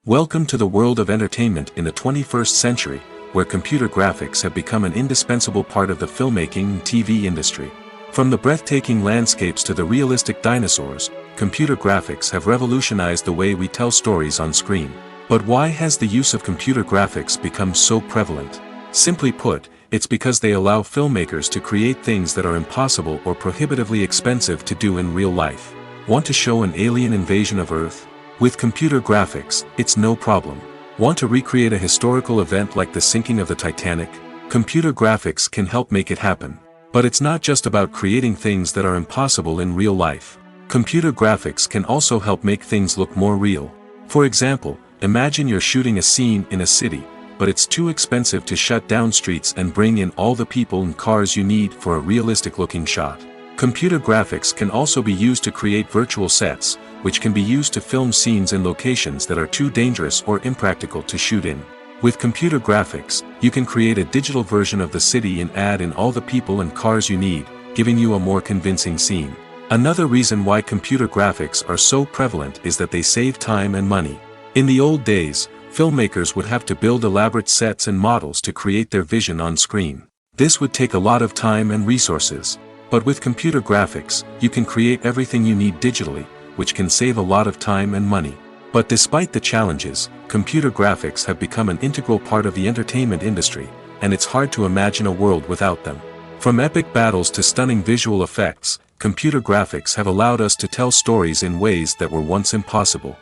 Welcome to the world of entertainment in the 21st century, where computer graphics have become an indispensable part of the filmmaking and TV industry. From the breathtaking landscapes to the realistic dinosaurs, computer graphics have revolutionized the way we tell stories on screen. But why has the use of computer graphics become so prevalent? Simply put, it's because they allow filmmakers to create things that are impossible or prohibitively expensive to do in real life. Want to show an alien invasion of Earth? With computer graphics, it's no problem. Want to recreate a historical event like the sinking of the Titanic? Computer graphics can help make it happen. But it's not just about creating things that are impossible in real life. Computer graphics can also help make things look more real. For example, imagine you're shooting a scene in a city, but it's too expensive to shut down streets and bring in all the people and cars you need for a realistic-looking shot. Computer graphics can also be used to create virtual sets, which can be used to film scenes in locations that are too dangerous or impractical to shoot in. With computer graphics, you can create a digital version of the city and add in all the people and cars you need, giving you a more convincing scene. Another reason why computer graphics are so prevalent is that they save time and money. In the old days, filmmakers would have to build elaborate sets and models to create their vision on screen. This would take a lot of time and resources. But with computer graphics, you can create everything you need digitally, which can save a lot of time and money. But despite the challenges, computer graphics have become an integral part of the entertainment industry, and it's hard to imagine a world without them. From epic battles to stunning visual effects, computer graphics have allowed us to tell stories in ways that were once impossible.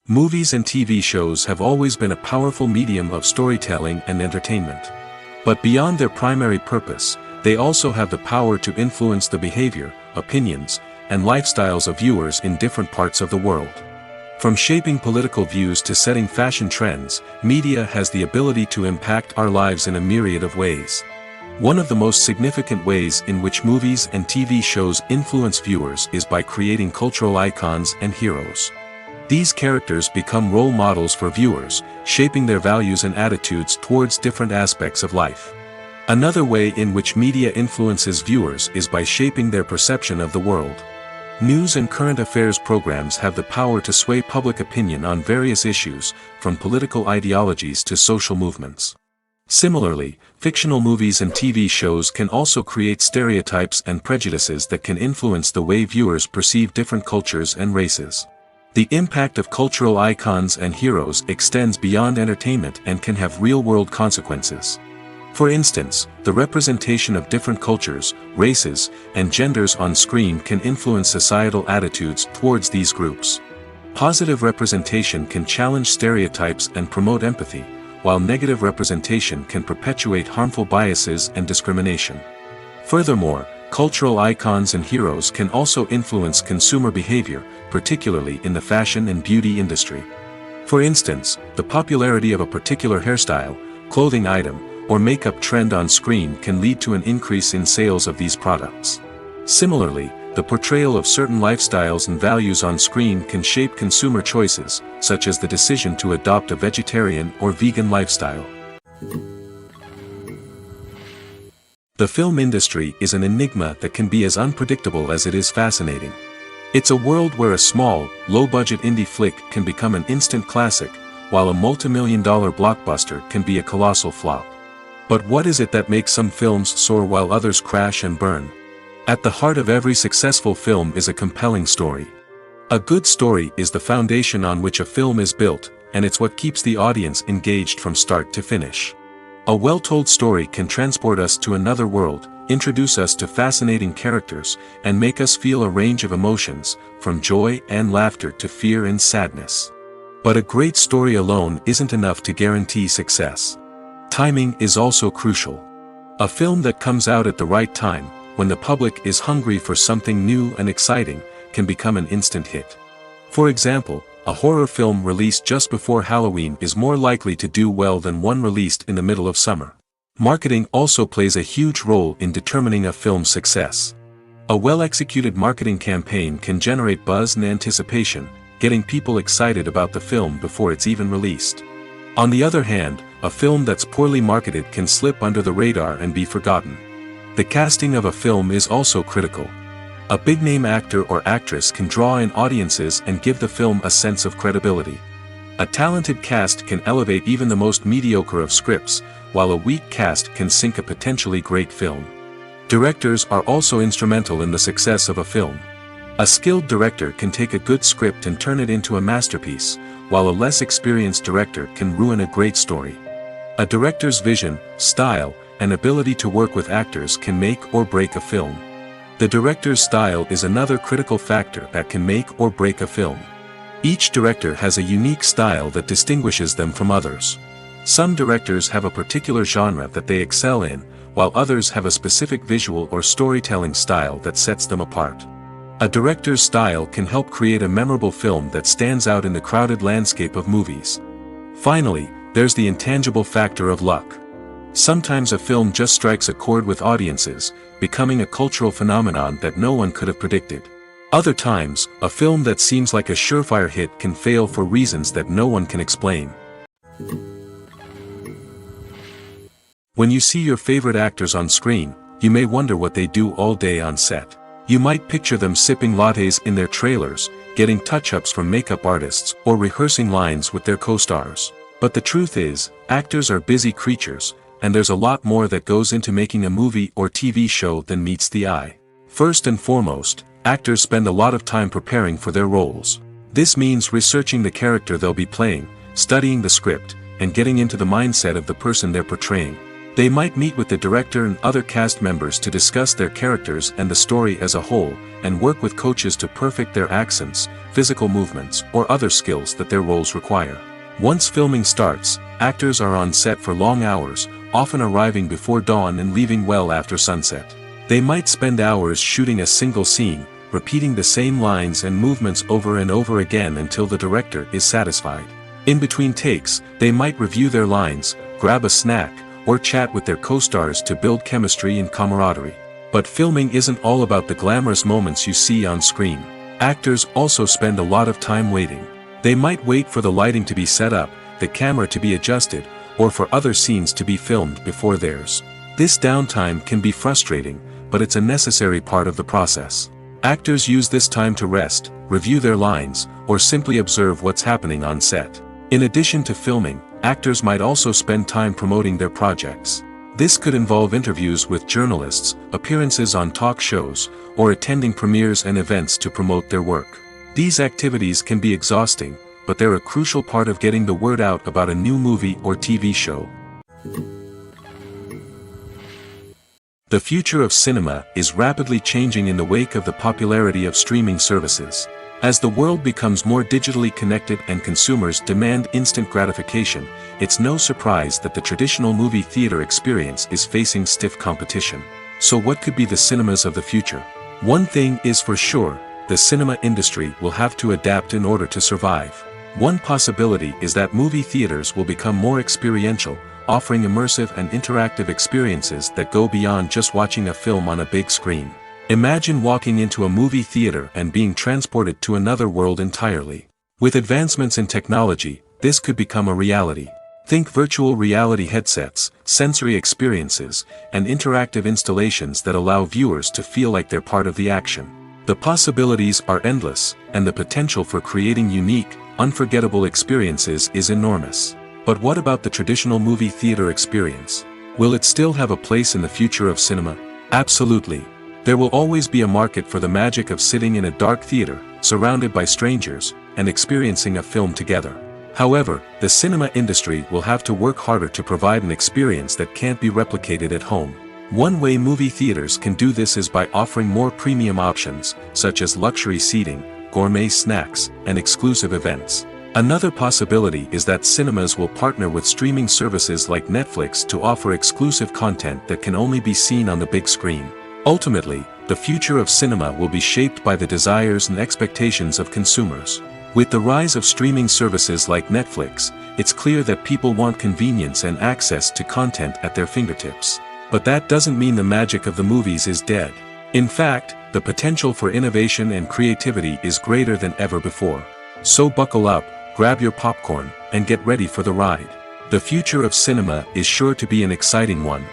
Movies and TV shows have always been a powerful medium of storytelling and entertainment. But beyond their primary purpose, they also have the power to influence the behavior, opinions, and lifestyles of viewers in different parts of the world. From shaping political views to setting fashion trends, media has the ability to impact our lives in a myriad of ways. One of the most significant ways in which movies and TV shows influence viewers is by creating cultural icons and heroes. These characters become role models for viewers, shaping their values and attitudes towards different aspects of life. Another way in which media influences viewers is by shaping their perception of the world. News and current affairs programs have the power to sway public opinion on various issues, from political ideologies to social movements. Similarly, fictional movies and TV shows can also create stereotypes and prejudices that can influence the way viewers perceive different cultures and races. The impact of cultural icons and heroes extends beyond entertainment and can have real-world consequences. For instance, the representation of different cultures, races, and genders on screen can influence societal attitudes towards these groups. Positive representation can challenge stereotypes and promote empathy, while negative representation can perpetuate harmful biases and discrimination. Furthermore, cultural icons and heroes can also influence consumer behavior, particularly in the fashion and beauty industry. For instance, the popularity of a particular hairstyle, clothing item, or makeup trend on screen can lead to an increase in sales of these products. Similarly, the portrayal of certain lifestyles and values on screen can shape consumer choices, such as the decision to adopt a vegetarian or vegan lifestyle. The film industry is an enigma that can be as unpredictable as it is fascinating. It's a world where a small, low-budget indie flick can become an instant classic, while a multi-million-dollar blockbuster can be a colossal flop. But what is it that makes some films soar while others crash and burn? At the heart of every successful film is a compelling story. A good story is the foundation on which a film is built, and it's what keeps the audience engaged from start to finish. A well-told story can transport us to another world, introduce us to fascinating characters, and make us feel a range of emotions, from joy and laughter to fear and sadness. But a great story alone isn't enough to guarantee success. Timing is also crucial. A film that comes out at the right time, when the public is hungry for something new and exciting, can become an instant hit. For example, a horror film released just before Halloween is more likely to do well than one released in the middle of summer. Marketing also plays a huge role in determining a film's success. A well-executed marketing campaign can generate buzz and anticipation, getting people excited about the film before it's even released. On the other hand, a film that's poorly marketed can slip under the radar and be forgotten. The casting of a film is also critical. A big-name actor or actress can draw in audiences and give the film a sense of credibility. A talented cast can elevate even the most mediocre of scripts, while a weak cast can sink a potentially great film. Directors are also instrumental in the success of a film. A skilled director can take a good script and turn it into a masterpiece, while a less experienced director can ruin a great story. A director's vision, style, and ability to work with actors can make or break a film. The director's style is another critical factor that can make or break a film. Each director has a unique style that distinguishes them from others. Some directors have a particular genre that they excel in, while others have a specific visual or storytelling style that sets them apart. A director's style can help create a memorable film that stands out in the crowded landscape of movies. Finally, there's the intangible factor of luck. Sometimes a film just strikes a chord with audiences, becoming a cultural phenomenon that no one could have predicted. Other times, a film that seems like a surefire hit can fail for reasons that no one can explain. When you see your favorite actors on screen, you may wonder what they do all day on set. You might picture them sipping lattes in their trailers, getting touch-ups from makeup artists, or rehearsing lines with their co-stars. But the truth is, actors are busy creatures, and there's a lot more that goes into making a movie or TV show than meets the eye. First and foremost, actors spend a lot of time preparing for their roles. This means researching the character they'll be playing, studying the script, and getting into the mindset of the person they're portraying. They might meet with the director and other cast members to discuss their characters and the story as a whole, and work with coaches to perfect their accents, physical movements, or other skills that their roles require. Once filming starts, actors are on set for long hours, often arriving before dawn and leaving well after sunset. They might spend hours shooting a single scene, repeating the same lines and movements over and over again until the director is satisfied. In between takes, they might review their lines, grab a snack, or chat with their co-stars to build chemistry and camaraderie. But filming isn't all about the glamorous moments you see on screen. Actors also spend a lot of time waiting. They might wait for the lighting to be set up, the camera to be adjusted, or for other scenes to be filmed before theirs. This downtime can be frustrating, but it's a necessary part of the process. Actors use this time to rest, review their lines, or simply observe what's happening on set. In addition to filming, actors might also spend time promoting their projects. This could involve interviews with journalists, appearances on talk shows, or attending premieres and events to promote their work. These activities can be exhausting, but they're a crucial part of getting the word out about a new movie or TV show. The future of cinema is rapidly changing in the wake of the popularity of streaming services. As the world becomes more digitally connected and consumers demand instant gratification, it's no surprise that the traditional movie theater experience is facing stiff competition. So what could be the cinemas of the future? One thing is for sure, the cinema industry will have to adapt in order to survive. One possibility is that movie theaters will become more experiential, offering immersive and interactive experiences that go beyond just watching a film on a big screen. Imagine walking into a movie theater and being transported to another world entirely. With advancements in technology, this could become a reality. Think virtual reality headsets, sensory experiences, and interactive installations that allow viewers to feel like they're part of the action. The possibilities are endless, and the potential for creating unique, unforgettable experiences is enormous. But what about the traditional movie theater experience? Will it still have a place in the future of cinema? Absolutely. There will always be a market for the magic of sitting in a dark theater, surrounded by strangers, and experiencing a film together. However, the cinema industry will have to work harder to provide an experience that can't be replicated at home. One way movie theaters can do this is by offering more premium options, such as luxury seating, gourmet snacks, and exclusive events. Another possibility is that cinemas will partner with streaming services like Netflix to offer exclusive content that can only be seen on the big screen. Ultimately, the future of cinema will be shaped by the desires and expectations of consumers. With the rise of streaming services like Netflix, it's clear that people want convenience and access to content at their fingertips. But that doesn't mean the magic of the movies is dead. In fact, the potential for innovation and creativity is greater than ever before. So buckle up, grab your popcorn, and get ready for the ride. The future of cinema is sure to be an exciting one.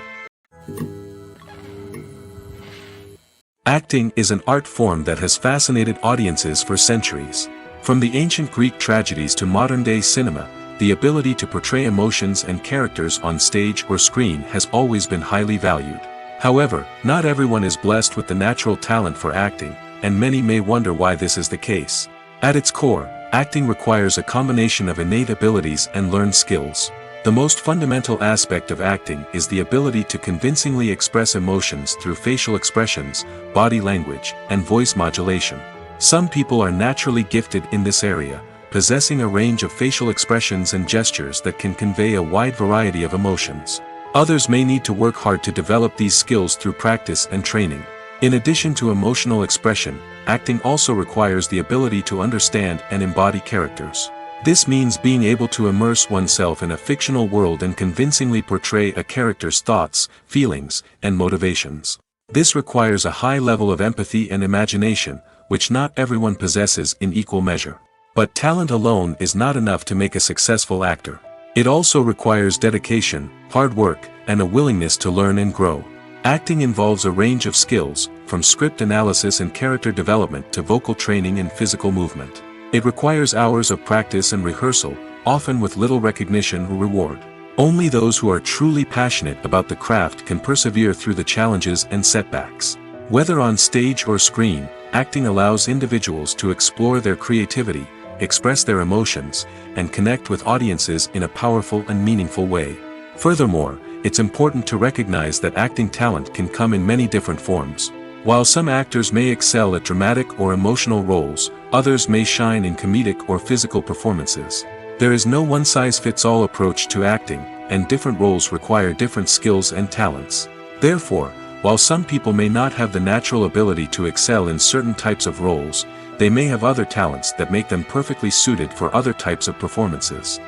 Acting is an art form that has fascinated audiences for centuries. From the ancient Greek tragedies to modern-day cinema, the ability to portray emotions and characters on stage or screen has always been highly valued. However, not everyone is blessed with the natural talent for acting, and many may wonder why this is the case. At its core, acting requires a combination of innate abilities and learned skills. The most fundamental aspect of acting is the ability to convincingly express emotions through facial expressions, body language, and voice modulation. Some people are naturally gifted in this area, possessing a range of facial expressions and gestures that can convey a wide variety of emotions. Others may need to work hard to develop these skills through practice and training. In addition to emotional expression, acting also requires the ability to understand and embody characters. This means being able to immerse oneself in a fictional world and convincingly portray a character's thoughts, feelings, and motivations. This requires a high level of empathy and imagination, which not everyone possesses in equal measure. But talent alone is not enough to make a successful actor. It also requires dedication, hard work, and a willingness to learn and grow. Acting involves a range of skills, from script analysis and character development to vocal training and physical movement. It requires hours of practice and rehearsal, often with little recognition or reward. Only those who are truly passionate about the craft can persevere through the challenges and setbacks. Whether on stage or screen, acting allows individuals to explore their creativity, express their emotions, and connect with audiences in a powerful and meaningful way. Furthermore, it's important to recognize that acting talent can come in many different forms. While some actors may excel at dramatic or emotional roles, others may shine in comedic or physical performances. There is no one-size-fits-all approach to acting, and different roles require different skills and talents. Therefore, while some people may not have the natural ability to excel in certain types of roles, they may have other talents that make them perfectly suited for other types of performances.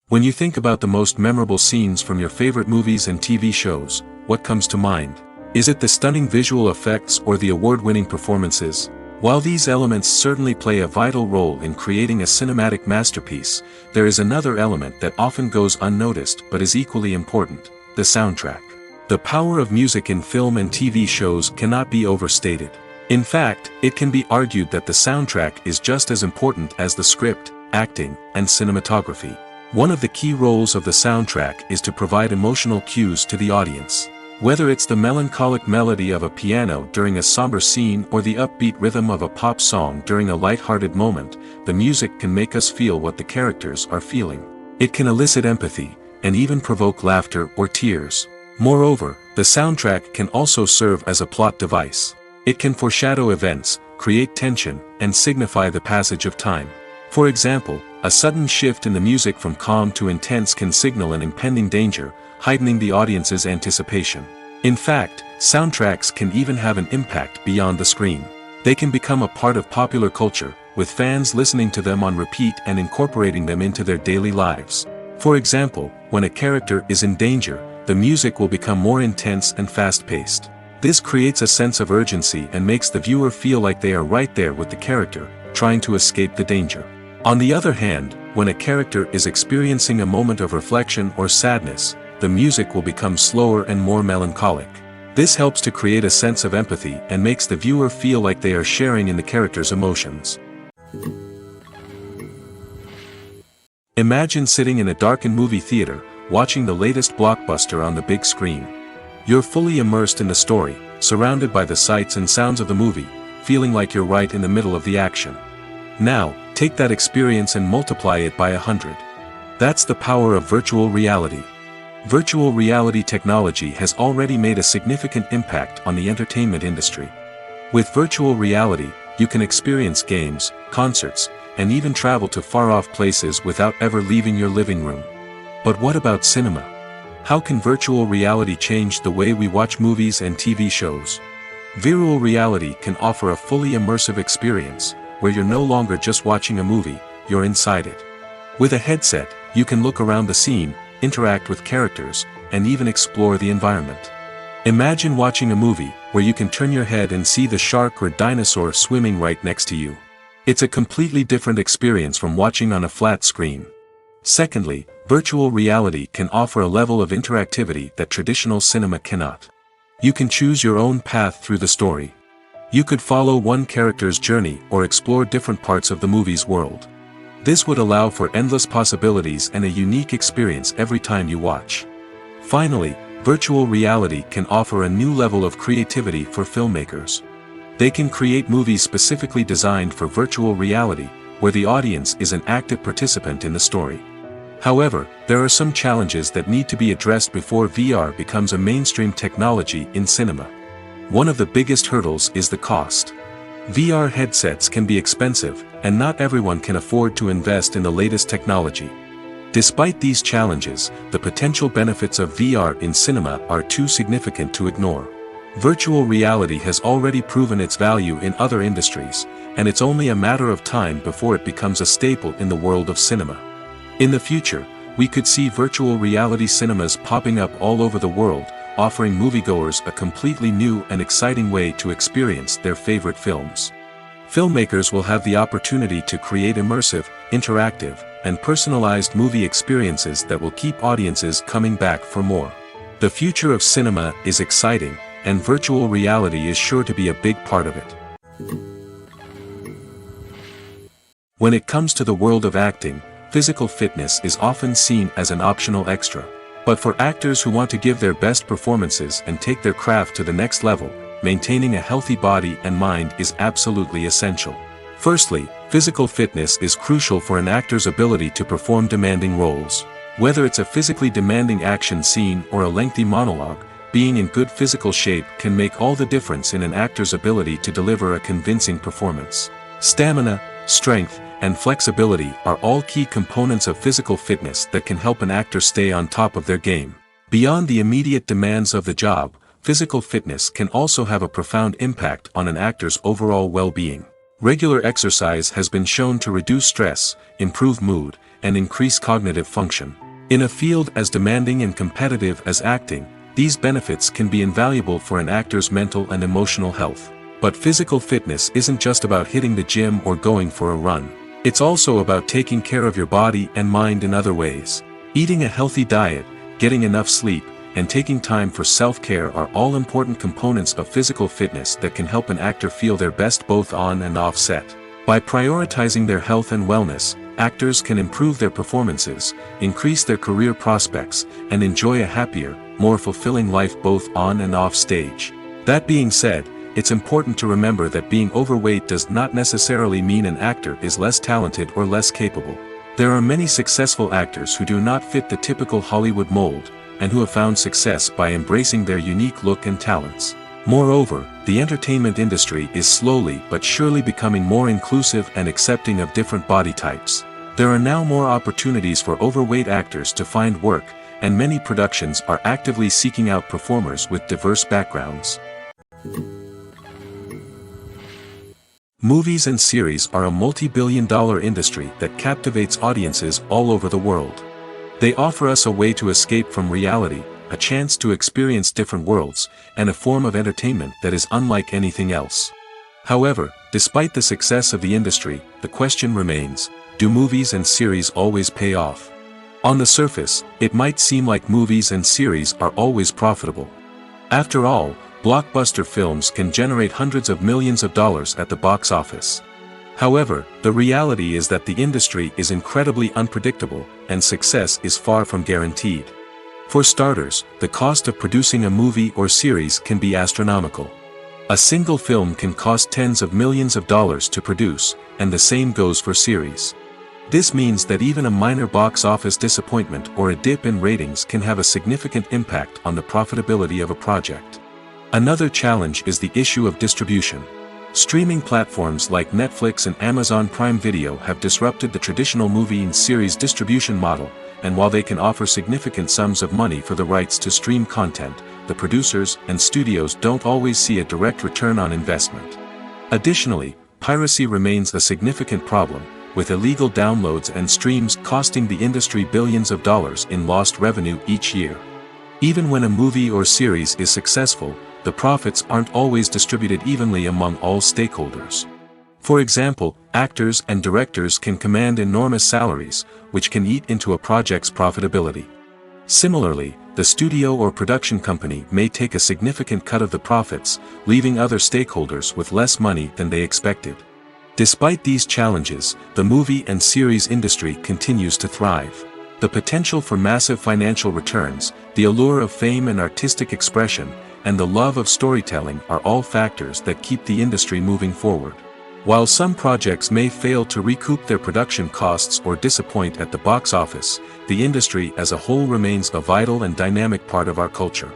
When you think about the most memorable scenes from your favorite movies and TV shows, what comes to mind? Is it the stunning visual effects or the award-winning performances? While these elements certainly play a vital role in creating a cinematic masterpiece, there is another element that often goes unnoticed but is equally important: the soundtrack. The power of music in film and TV shows cannot be overstated. In fact, it can be argued that the soundtrack is just as important as the script, acting, and cinematography. One of the key roles of the soundtrack is to provide emotional cues to the audience. Whether it's the melancholic melody of a piano during a somber scene or the upbeat rhythm of a pop song during a light-hearted moment, the music can make us feel what the characters are feeling. It can elicit empathy, and even provoke laughter or tears. Moreover, the soundtrack can also serve as a plot device. It can foreshadow events, create tension, and signify the passage of time. For example, a sudden shift in the music from calm to intense can signal an impending danger, heightening the audience's anticipation. In fact, soundtracks can even have an impact beyond the screen. They can become a part of popular culture, with fans listening to them on repeat and incorporating them into their daily lives. For example, when a character is in danger, the music will become more intense and fast-paced. This creates a sense of urgency and makes the viewer feel like they are right there with the character, trying to escape the danger. On the other hand, when a character is experiencing a moment of reflection or sadness, the music will become slower and more melancholic. This helps to create a sense of empathy and makes the viewer feel like they are sharing in the character's emotions. Imagine sitting in a darkened movie theater, watching the latest blockbuster on the big screen. You're fully immersed in the story, surrounded by the sights and sounds of the movie, feeling like you're right in the middle of the action. Now, take that experience and multiply it by 100. That's the power of virtual reality. Virtual reality technology has already made a significant impact on the entertainment industry. With virtual reality, you can experience games, concerts, and even travel to far-off places without ever leaving your living room. But what about cinema? How can virtual reality change the way we watch movies and TV shows? Virtual reality can offer a fully immersive experience, where you're no longer just watching a movie, you're inside it. With a headset, you can look around the scene, interact with characters, and even explore the environment. Imagine watching a movie where you can turn your head and see the shark or dinosaur swimming right next to you. It's a completely different experience from watching on a flat screen. Secondly, virtual reality can offer a level of interactivity that traditional cinema cannot. You can choose your own path through the story. You could follow one character's journey or explore different parts of the movie's world. This would allow for endless possibilities and a unique experience every time you watch. Finally, virtual reality can offer a new level of creativity for filmmakers. They can create movies specifically designed for virtual reality, where the audience is an active participant in the story. However, there are some challenges that need to be addressed before VR becomes a mainstream technology in cinema. One of the biggest hurdles is the cost. VR headsets can be expensive, and not everyone can afford to invest in the latest technology. Despite these challenges, the potential benefits of VR in cinema are too significant to ignore. Virtual reality has already proven its value in other industries, and it's only a matter of time before it becomes a staple in the world of cinema. In the future, we could see virtual reality cinemas popping up all over the world, offering moviegoers a completely new and exciting way to experience their favorite films. Filmmakers will have the opportunity to create immersive, interactive, and personalized movie experiences that will keep audiences coming back for more. The future of cinema is exciting, and virtual reality is sure to be a big part of it. When it comes to the world of acting, physical fitness is often seen as an optional extra. But for actors who want to give their best performances and take their craft to the next level, maintaining a healthy body and mind is absolutely essential. Firstly, physical fitness is crucial for an actor's ability to perform demanding roles. Whether it's a physically demanding action scene or a lengthy monologue, being in good physical shape can make all the difference in an actor's ability to deliver a convincing performance. Stamina, strength, and flexibility are all key components of physical fitness that can help an actor stay on top of their game. Beyond the immediate demands of the job, physical fitness can also have a profound impact on an actor's overall well-being. Regular exercise has been shown to reduce stress, improve mood, and increase cognitive function. In a field as demanding and competitive as acting, these benefits can be invaluable for an actor's mental and emotional health. But physical fitness isn't just about hitting the gym or going for a run. It's also about taking care of your body and mind in other ways. Eating a healthy diet, getting enough sleep, and taking time for self-care are all important components of physical fitness that can help an actor feel their best both on and off set. By prioritizing their health and wellness, actors can improve their performances, increase their career prospects, and enjoy a happier, more fulfilling life both on and off stage. That being said, it's important to remember that being overweight does not necessarily mean an actor is less talented or less capable. There are many successful actors who do not fit the typical Hollywood mold, and who have found success by embracing their unique look and talents. Moreover, the entertainment industry is slowly but surely becoming more inclusive and accepting of different body types. There are now more opportunities for overweight actors to find work, and many productions are actively seeking out performers with diverse backgrounds. Movies and series are a multi-billion-dollar industry that captivates audiences all over the world. They offer us a way to escape from reality, a chance to experience different worlds, and a form of entertainment that is unlike anything else. However, despite the success of the industry, the question remains, do movies and series always pay off? On the surface, it might seem like movies and series are always profitable. After all, blockbuster films can generate hundreds of millions of dollars at the box office. However, the reality is that the industry is incredibly unpredictable, and success is far from guaranteed. For starters, the cost of producing a movie or series can be astronomical. A single film can cost tens of millions of dollars to produce, and the same goes for series. This means that even a minor box office disappointment or a dip in ratings can have a significant impact on the profitability of a project. Another challenge is the issue of distribution. Streaming platforms like Netflix and Amazon Prime Video have disrupted the traditional movie and series distribution model, and while they can offer significant sums of money for the rights to stream content, the producers and studios don't always see a direct return on investment. Additionally, piracy remains a significant problem, with illegal downloads and streams costing the industry billions of dollars in lost revenue each year. Even when a movie or series is successful, the profits aren't always distributed evenly among all stakeholders. For example, actors and directors can command enormous salaries, which can eat into a project's profitability. Similarly, the studio or production company may take a significant cut of the profits, leaving other stakeholders with less money than they expected. Despite these challenges, the movie and series industry continues to thrive. The potential for massive financial returns, the allure of fame and artistic expression, and the love of storytelling are all factors that keep the industry moving forward. While some projects may fail to recoup their production costs or disappoint at the box office, the industry as a whole remains a vital and dynamic part of our culture.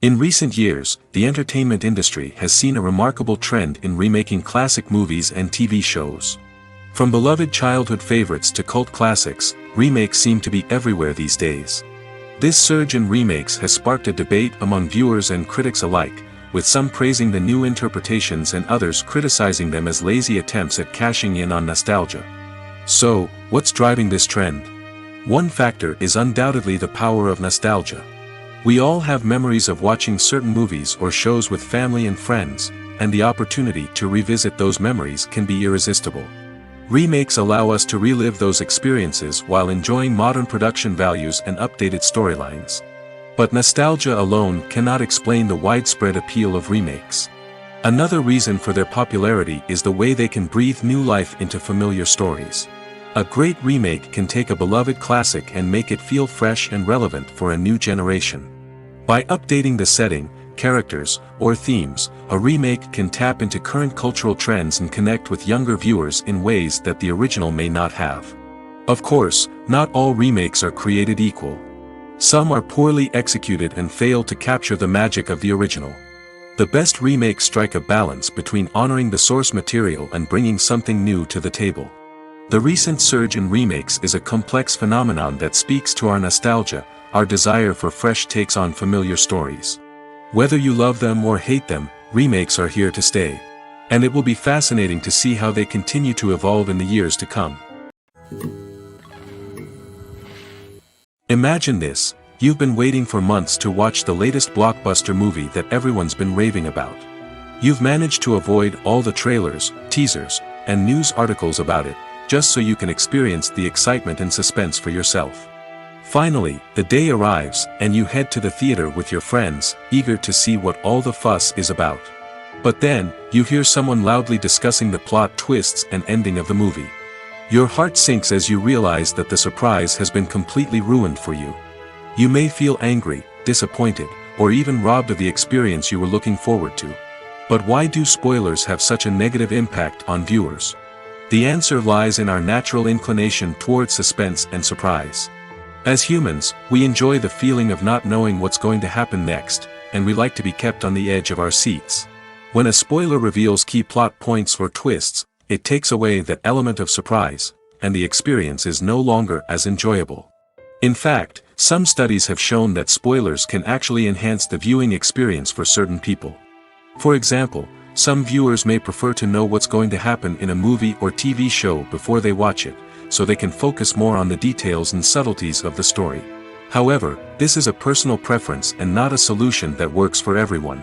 In recent years, the entertainment industry has seen a remarkable trend in remaking classic movies and TV shows. From beloved childhood favorites to cult classics, remakes seem to be everywhere these days. This surge in remakes has sparked a debate among viewers and critics alike, with some praising the new interpretations and others criticizing them as lazy attempts at cashing in on nostalgia. So, what's driving this trend? One factor is undoubtedly the power of nostalgia. We all have memories of watching certain movies or shows with family and friends, and the opportunity to revisit those memories can be irresistible. Remakes allow us to relive those experiences while enjoying modern production values and updated storylines. But nostalgia alone cannot explain the widespread appeal of remakes. Another reason for their popularity is the way they can breathe new life into familiar stories. A great remake can take a beloved classic and make it feel fresh and relevant for a new generation. By updating the setting, characters, or themes, a remake can tap into current cultural trends and connect with younger viewers in ways that the original may not have. Of course, not all remakes are created equal. Some are poorly executed and fail to capture the magic of the original. The best remakes strike a balance between honoring the source material and bringing something new to the table. The recent surge in remakes is a complex phenomenon that speaks to our nostalgia, our desire for fresh takes on familiar stories. Whether you love them or hate them, remakes are here to stay. And it will be fascinating to see how they continue to evolve in the years to come. Imagine this: you've been waiting for months to watch the latest blockbuster movie that everyone's been raving about. You've managed to avoid all the trailers, teasers, and news articles about it, just so you can experience the excitement and suspense for yourself. Finally, the day arrives, and you head to the theater with your friends, eager to see what all the fuss is about. But then, you hear someone loudly discussing the plot twists and ending of the movie. Your heart sinks as you realize that the surprise has been completely ruined for you. You may feel angry, disappointed, or even robbed of the experience you were looking forward to. But why do spoilers have such a negative impact on viewers? The answer lies in our natural inclination toward suspense and surprise. As humans, we enjoy the feeling of not knowing what's going to happen next, and we like to be kept on the edge of our seats. When a spoiler reveals key plot points or twists, it takes away that element of surprise, and the experience is no longer as enjoyable. In fact, some studies have shown that spoilers can actually enhance the viewing experience for certain people. For example, some viewers may prefer to know what's going to happen in a movie or TV show before they watch it, so they can focus more on the details and subtleties of the story. However, this is a personal preference and not a solution that works for everyone.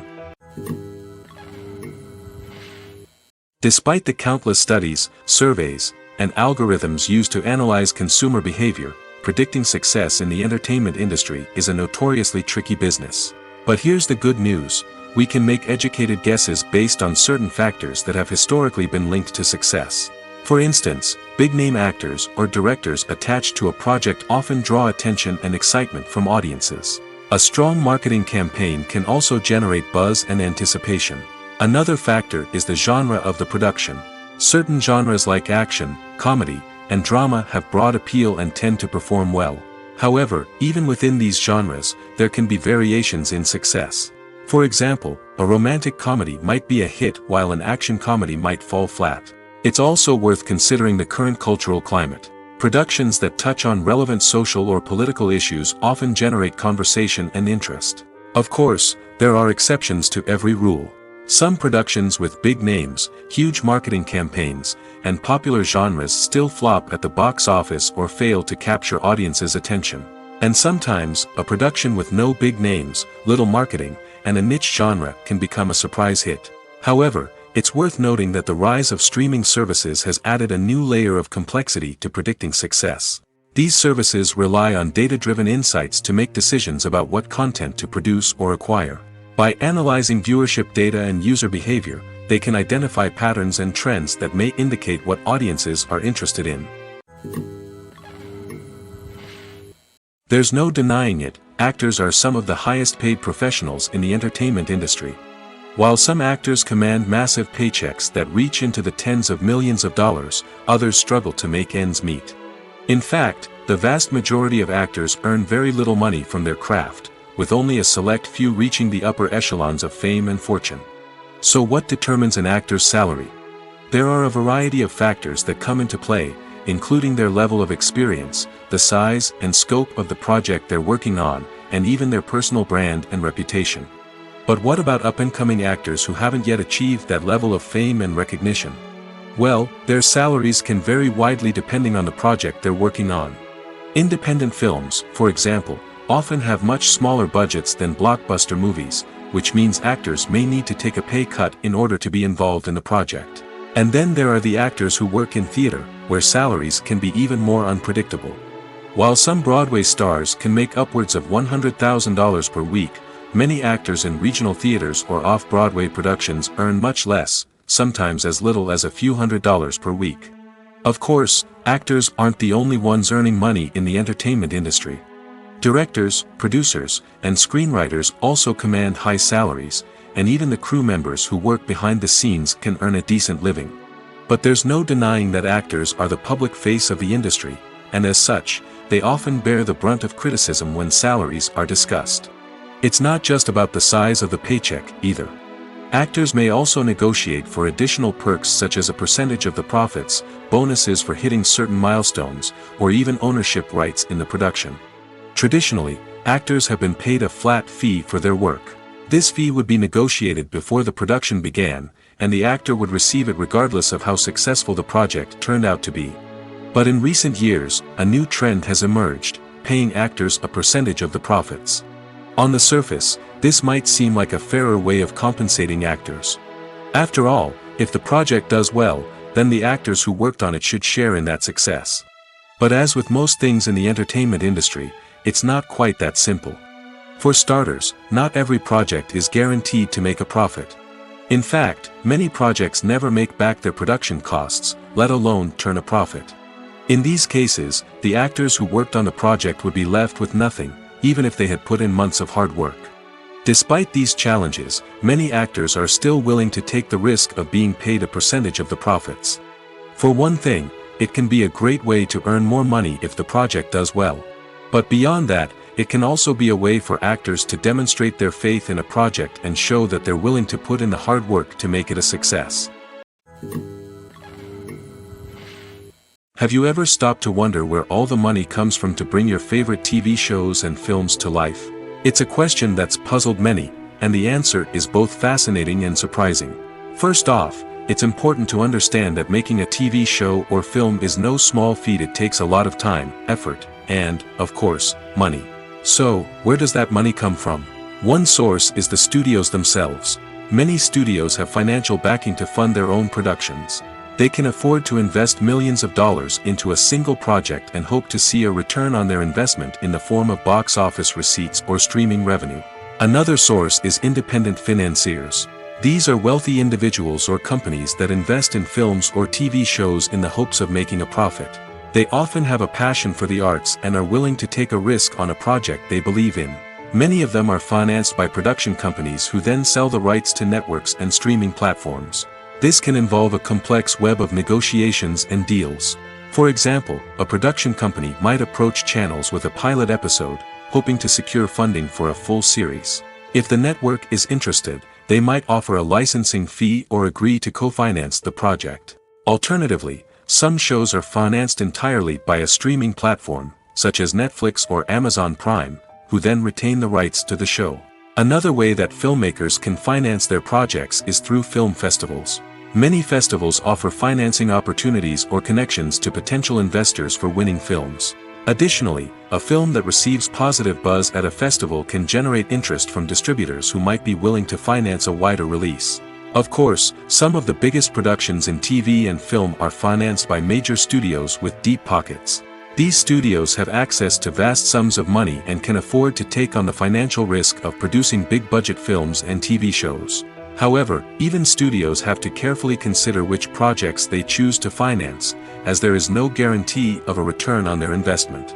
Despite the countless studies, surveys, and algorithms used to analyze consumer behavior, predicting success in the entertainment industry is a notoriously tricky business. But here's the good news: we can make educated guesses based on certain factors that have historically been linked to success. For instance, big-name actors or directors attached to a project often draw attention and excitement from audiences. A strong marketing campaign can also generate buzz and anticipation. Another factor is the genre of the production. Certain genres like action, comedy, and drama have broad appeal and tend to perform well. However, even within these genres, there can be variations in success. For example, a romantic comedy might be a hit while an action comedy might fall flat. It's also worth considering the current cultural climate. Productions that touch on relevant social or political issues often generate conversation and interest. Of course, there are exceptions to every rule. Some productions with big names, huge marketing campaigns, and popular genres still flop at the box office or fail to capture audiences' attention. And sometimes, a production with no big names, little marketing, and a niche genre can become a surprise hit. However, it's worth noting that the rise of streaming services has added a new layer of complexity to predicting success. These services rely on data-driven insights to make decisions about what content to produce or acquire. By analyzing viewership data and user behavior, they can identify patterns and trends that may indicate what audiences are interested in. There's no denying it, actors are some of the highest-paid professionals in the entertainment industry. While some actors command massive paychecks that reach into the tens of millions of dollars, others struggle to make ends meet. In fact, the vast majority of actors earn very little money from their craft, with only a select few reaching the upper echelons of fame and fortune. So what determines an actor's salary? There are a variety of factors that come into play, including their level of experience, the size and scope of the project they're working on, and even their personal brand and reputation. But what about up-and-coming actors who haven't yet achieved that level of fame and recognition? Well, their salaries can vary widely depending on the project they're working on. Independent films, for example, often have much smaller budgets than blockbuster movies, which means actors may need to take a pay cut in order to be involved in the project. And then there are the actors who work in theater, where salaries can be even more unpredictable. While some Broadway stars can make upwards of $100,000 per week, many actors in regional theaters or off-Broadway productions earn much less, sometimes as little as a few $100s per week. Of course, actors aren't the only ones earning money in the entertainment industry. Directors, producers, and screenwriters also command high salaries, and even the crew members who work behind the scenes can earn a decent living. But there's no denying that actors are the public face of the industry, and as such, they often bear the brunt of criticism when salaries are discussed. It's not just about the size of the paycheck, either. Actors may also negotiate for additional perks such as a percentage of the profits, bonuses for hitting certain milestones, or even ownership rights in the production. Traditionally, actors have been paid a flat fee for their work. This fee would be negotiated before the production began, and the actor would receive it regardless of how successful the project turned out to be. But in recent years, a new trend has emerged, paying actors a percentage of the profits. On the surface, this might seem like a fairer way of compensating actors. After all, if the project does well, then the actors who worked on it should share in that success. But as with most things in the entertainment industry, it's not quite that simple. For starters, not every project is guaranteed to make a profit. In fact, many projects never make back their production costs, let alone turn a profit. In these cases, the actors who worked on the project would be left with nothing, even if they had put in months of hard work. Despite these challenges, many actors are still willing to take the risk of being paid a percentage of the profits. For one thing, it can be a great way to earn more money if the project does well. But beyond that, it can also be a way for actors to demonstrate their faith in a project and show that they're willing to put in the hard work to make it a success. Have you ever stopped to wonder where all the money comes from to bring your favorite TV shows and films to life? It's a question that's puzzled many, and the answer is both fascinating and surprising. First off, it's important to understand that making a TV show or film is no small feat. It takes a lot of time, effort, and, of course, money. So, where does that money come from? One source is the studios themselves. Many studios have financial backing to fund their own productions. They can afford to invest millions of dollars into a single project and hope to see a return on their investment in the form of box office receipts or streaming revenue. Another source is independent financiers. These are wealthy individuals or companies that invest in films or TV shows in the hopes of making a profit. They often have a passion for the arts and are willing to take a risk on a project they believe in. Many of them are financed by production companies who then sell the rights to networks and streaming platforms. This can involve a complex web of negotiations and deals. For example, a production company might approach channels with a pilot episode, hoping to secure funding for a full series. If the network is interested, they might offer a licensing fee or agree to co-finance the project. Alternatively, some shows are financed entirely by a streaming platform, such as Netflix or Amazon Prime, who then retain the rights to the show. Another way that filmmakers can finance their projects is through film festivals. Many festivals offer financing opportunities or connections to potential investors for winning films. Additionally, a film that receives positive buzz at a festival can generate interest from distributors who might be willing to finance a wider release. Of course, some of the biggest productions in TV and film are financed by major studios with deep pockets. These studios have access to vast sums of money and can afford to take on the financial risk of producing big-budget films and TV shows. However, even studios have to carefully consider which projects they choose to finance, as there is no guarantee of a return on their investment.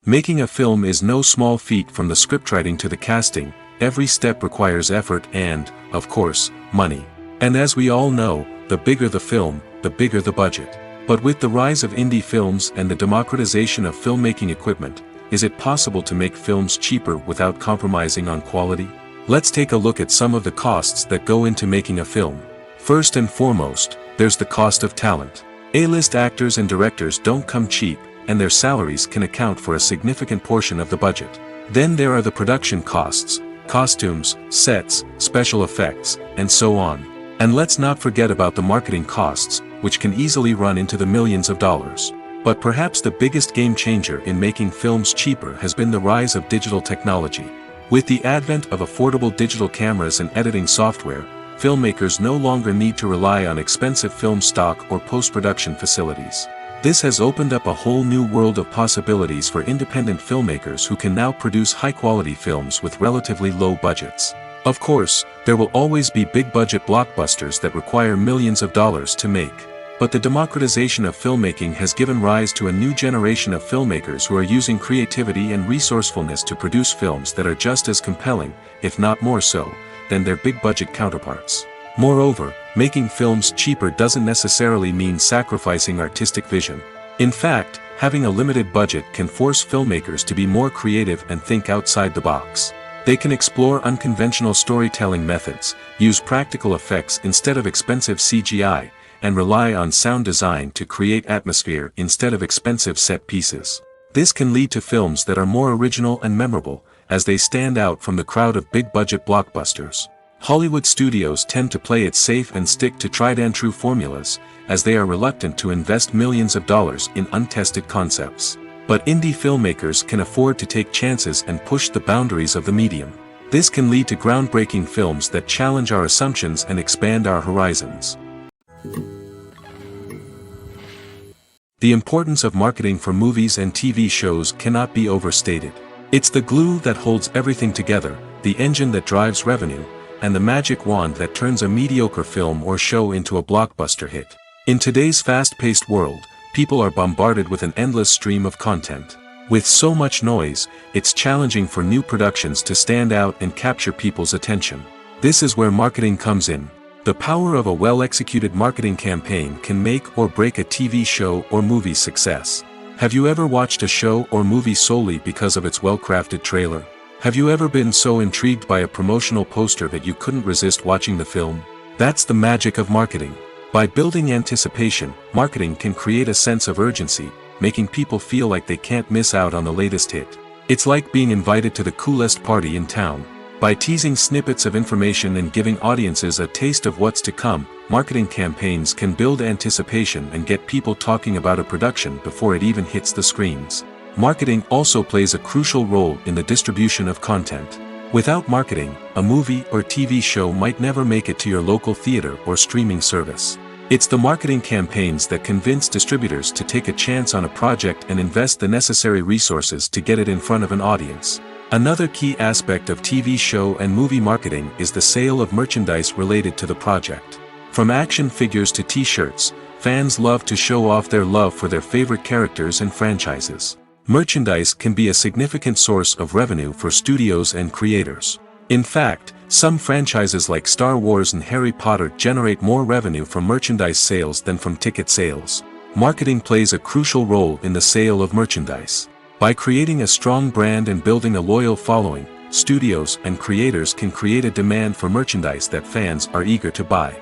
Making a film is no small feat. From the scriptwriting to the casting, every step requires effort and, of course, money. And as we all know, the bigger the film, the bigger the budget. But with the rise of indie films and the democratization of filmmaking equipment, is it possible to make films cheaper without compromising on quality? Let's take a look at some of the costs that go into making a film. First and foremost, there's the cost of talent. A-list actors and directors don't come cheap, and their salaries can account for a significant portion of the budget. Then there are the production costs, costumes, sets, special effects, and so on. And let's not forget about the marketing costs, which can easily run into the millions of dollars. But perhaps the biggest game changer in making films cheaper has been the rise of digital technology. With the advent of affordable digital cameras and editing software, filmmakers no longer need to rely on expensive film stock or post-production facilities. This has opened up a whole new world of possibilities for independent filmmakers who can now produce high-quality films with relatively low budgets. Of course, there will always be big-budget blockbusters that require millions of dollars to make. But the democratization of filmmaking has given rise to a new generation of filmmakers who are using creativity and resourcefulness to produce films that are just as compelling, if not more so, than their big-budget counterparts. Moreover, making films cheaper doesn't necessarily mean sacrificing artistic vision. In fact, having a limited budget can force filmmakers to be more creative and think outside the box. They can explore unconventional storytelling methods, use practical effects instead of expensive CGI, and rely on sound design to create atmosphere instead of expensive set pieces. This can lead to films that are more original and memorable, as they stand out from the crowd of big-budget blockbusters. Hollywood studios tend to play it safe and stick to tried-and-true formulas, as they are reluctant to invest millions of dollars in untested concepts. But indie filmmakers can afford to take chances and push the boundaries of the medium. This can lead to groundbreaking films that challenge our assumptions and expand our horizons. The importance of marketing for movies and TV shows cannot be overstated. It's the glue that holds everything together, the engine that drives revenue, and the magic wand that turns a mediocre film or show into a blockbuster hit. In today's fast-paced world, people are bombarded with an endless stream of content. With so much noise, it's challenging for new productions to stand out and capture people's attention. This is where marketing comes in. The power of a well-executed marketing campaign can make or break a TV show or movie's success. Have you ever watched a show or movie solely because of its well-crafted trailer? Have you ever been so intrigued by a promotional poster that you couldn't resist watching the film? That's the magic of marketing. By building anticipation, marketing can create a sense of urgency, making people feel like they can't miss out on the latest hit. It's like being invited to the coolest party in town. By teasing snippets of information and giving audiences a taste of what's to come, marketing campaigns can build anticipation and get people talking about a production before it even hits the screens. Marketing also plays a crucial role in the distribution of content. Without marketing, a movie or TV show might never make it to your local theater or streaming service. It's the marketing campaigns that convince distributors to take a chance on a project and invest the necessary resources to get it in front of an audience. Another key aspect of TV show and movie marketing is the sale of merchandise related to the project. From action figures to t-shirts, fans love to show off their love for their favorite characters and franchises. Merchandise can be a significant source of revenue for studios and creators. In fact, some franchises like Star Wars and Harry Potter generate more revenue from merchandise sales than from ticket sales. Marketing plays a crucial role in the sale of merchandise. By creating a strong brand and building a loyal following, studios and creators can create a demand for merchandise that fans are eager to buy.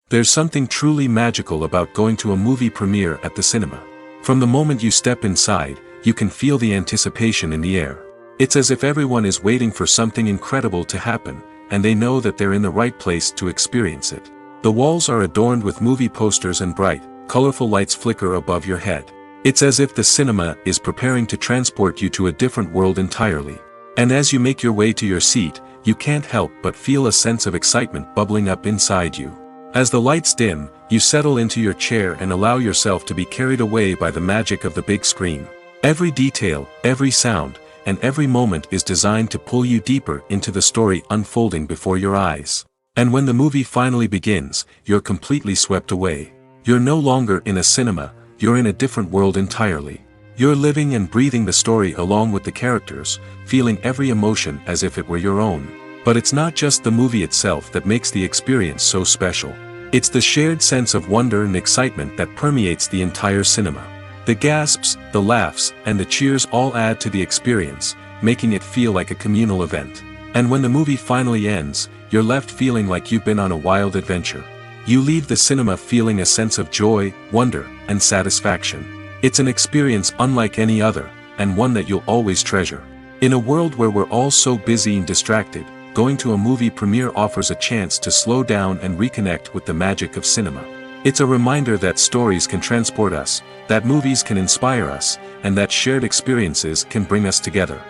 There's something truly magical about going to a movie premiere at the cinema. From the moment you step inside, you can feel the anticipation in the air. It's as if everyone is waiting for something incredible to happen, and they know that they're in the right place to experience it. The walls are adorned with movie posters and bright, colorful lights flicker above your head. It's as if the cinema is preparing to transport you to a different world entirely. And as you make your way to your seat, you can't help but feel a sense of excitement bubbling up inside you. As the lights dim, you settle into your chair and allow yourself to be carried away by the magic of the big screen. Every detail, every sound, and every moment is designed to pull you deeper into the story unfolding before your eyes. And when the movie finally begins, you're completely swept away. You're no longer in a cinema, you're in a different world entirely. You're living and breathing the story along with the characters, feeling every emotion as if it were your own. But it's not just the movie itself that makes the experience so special. It's the shared sense of wonder and excitement that permeates the entire cinema. The gasps, the laughs, and the cheers all add to the experience, making it feel like a communal event. And when the movie finally ends, you're left feeling like you've been on a wild adventure. You leave the cinema feeling a sense of joy, wonder, and satisfaction. It's an experience unlike any other, and one that you'll always treasure. In a world where we're all so busy and distracted, going to a movie premiere offers a chance to slow down and reconnect with the magic of cinema. It's a reminder that stories can transport us, that movies can inspire us, and that shared experiences can bring us together.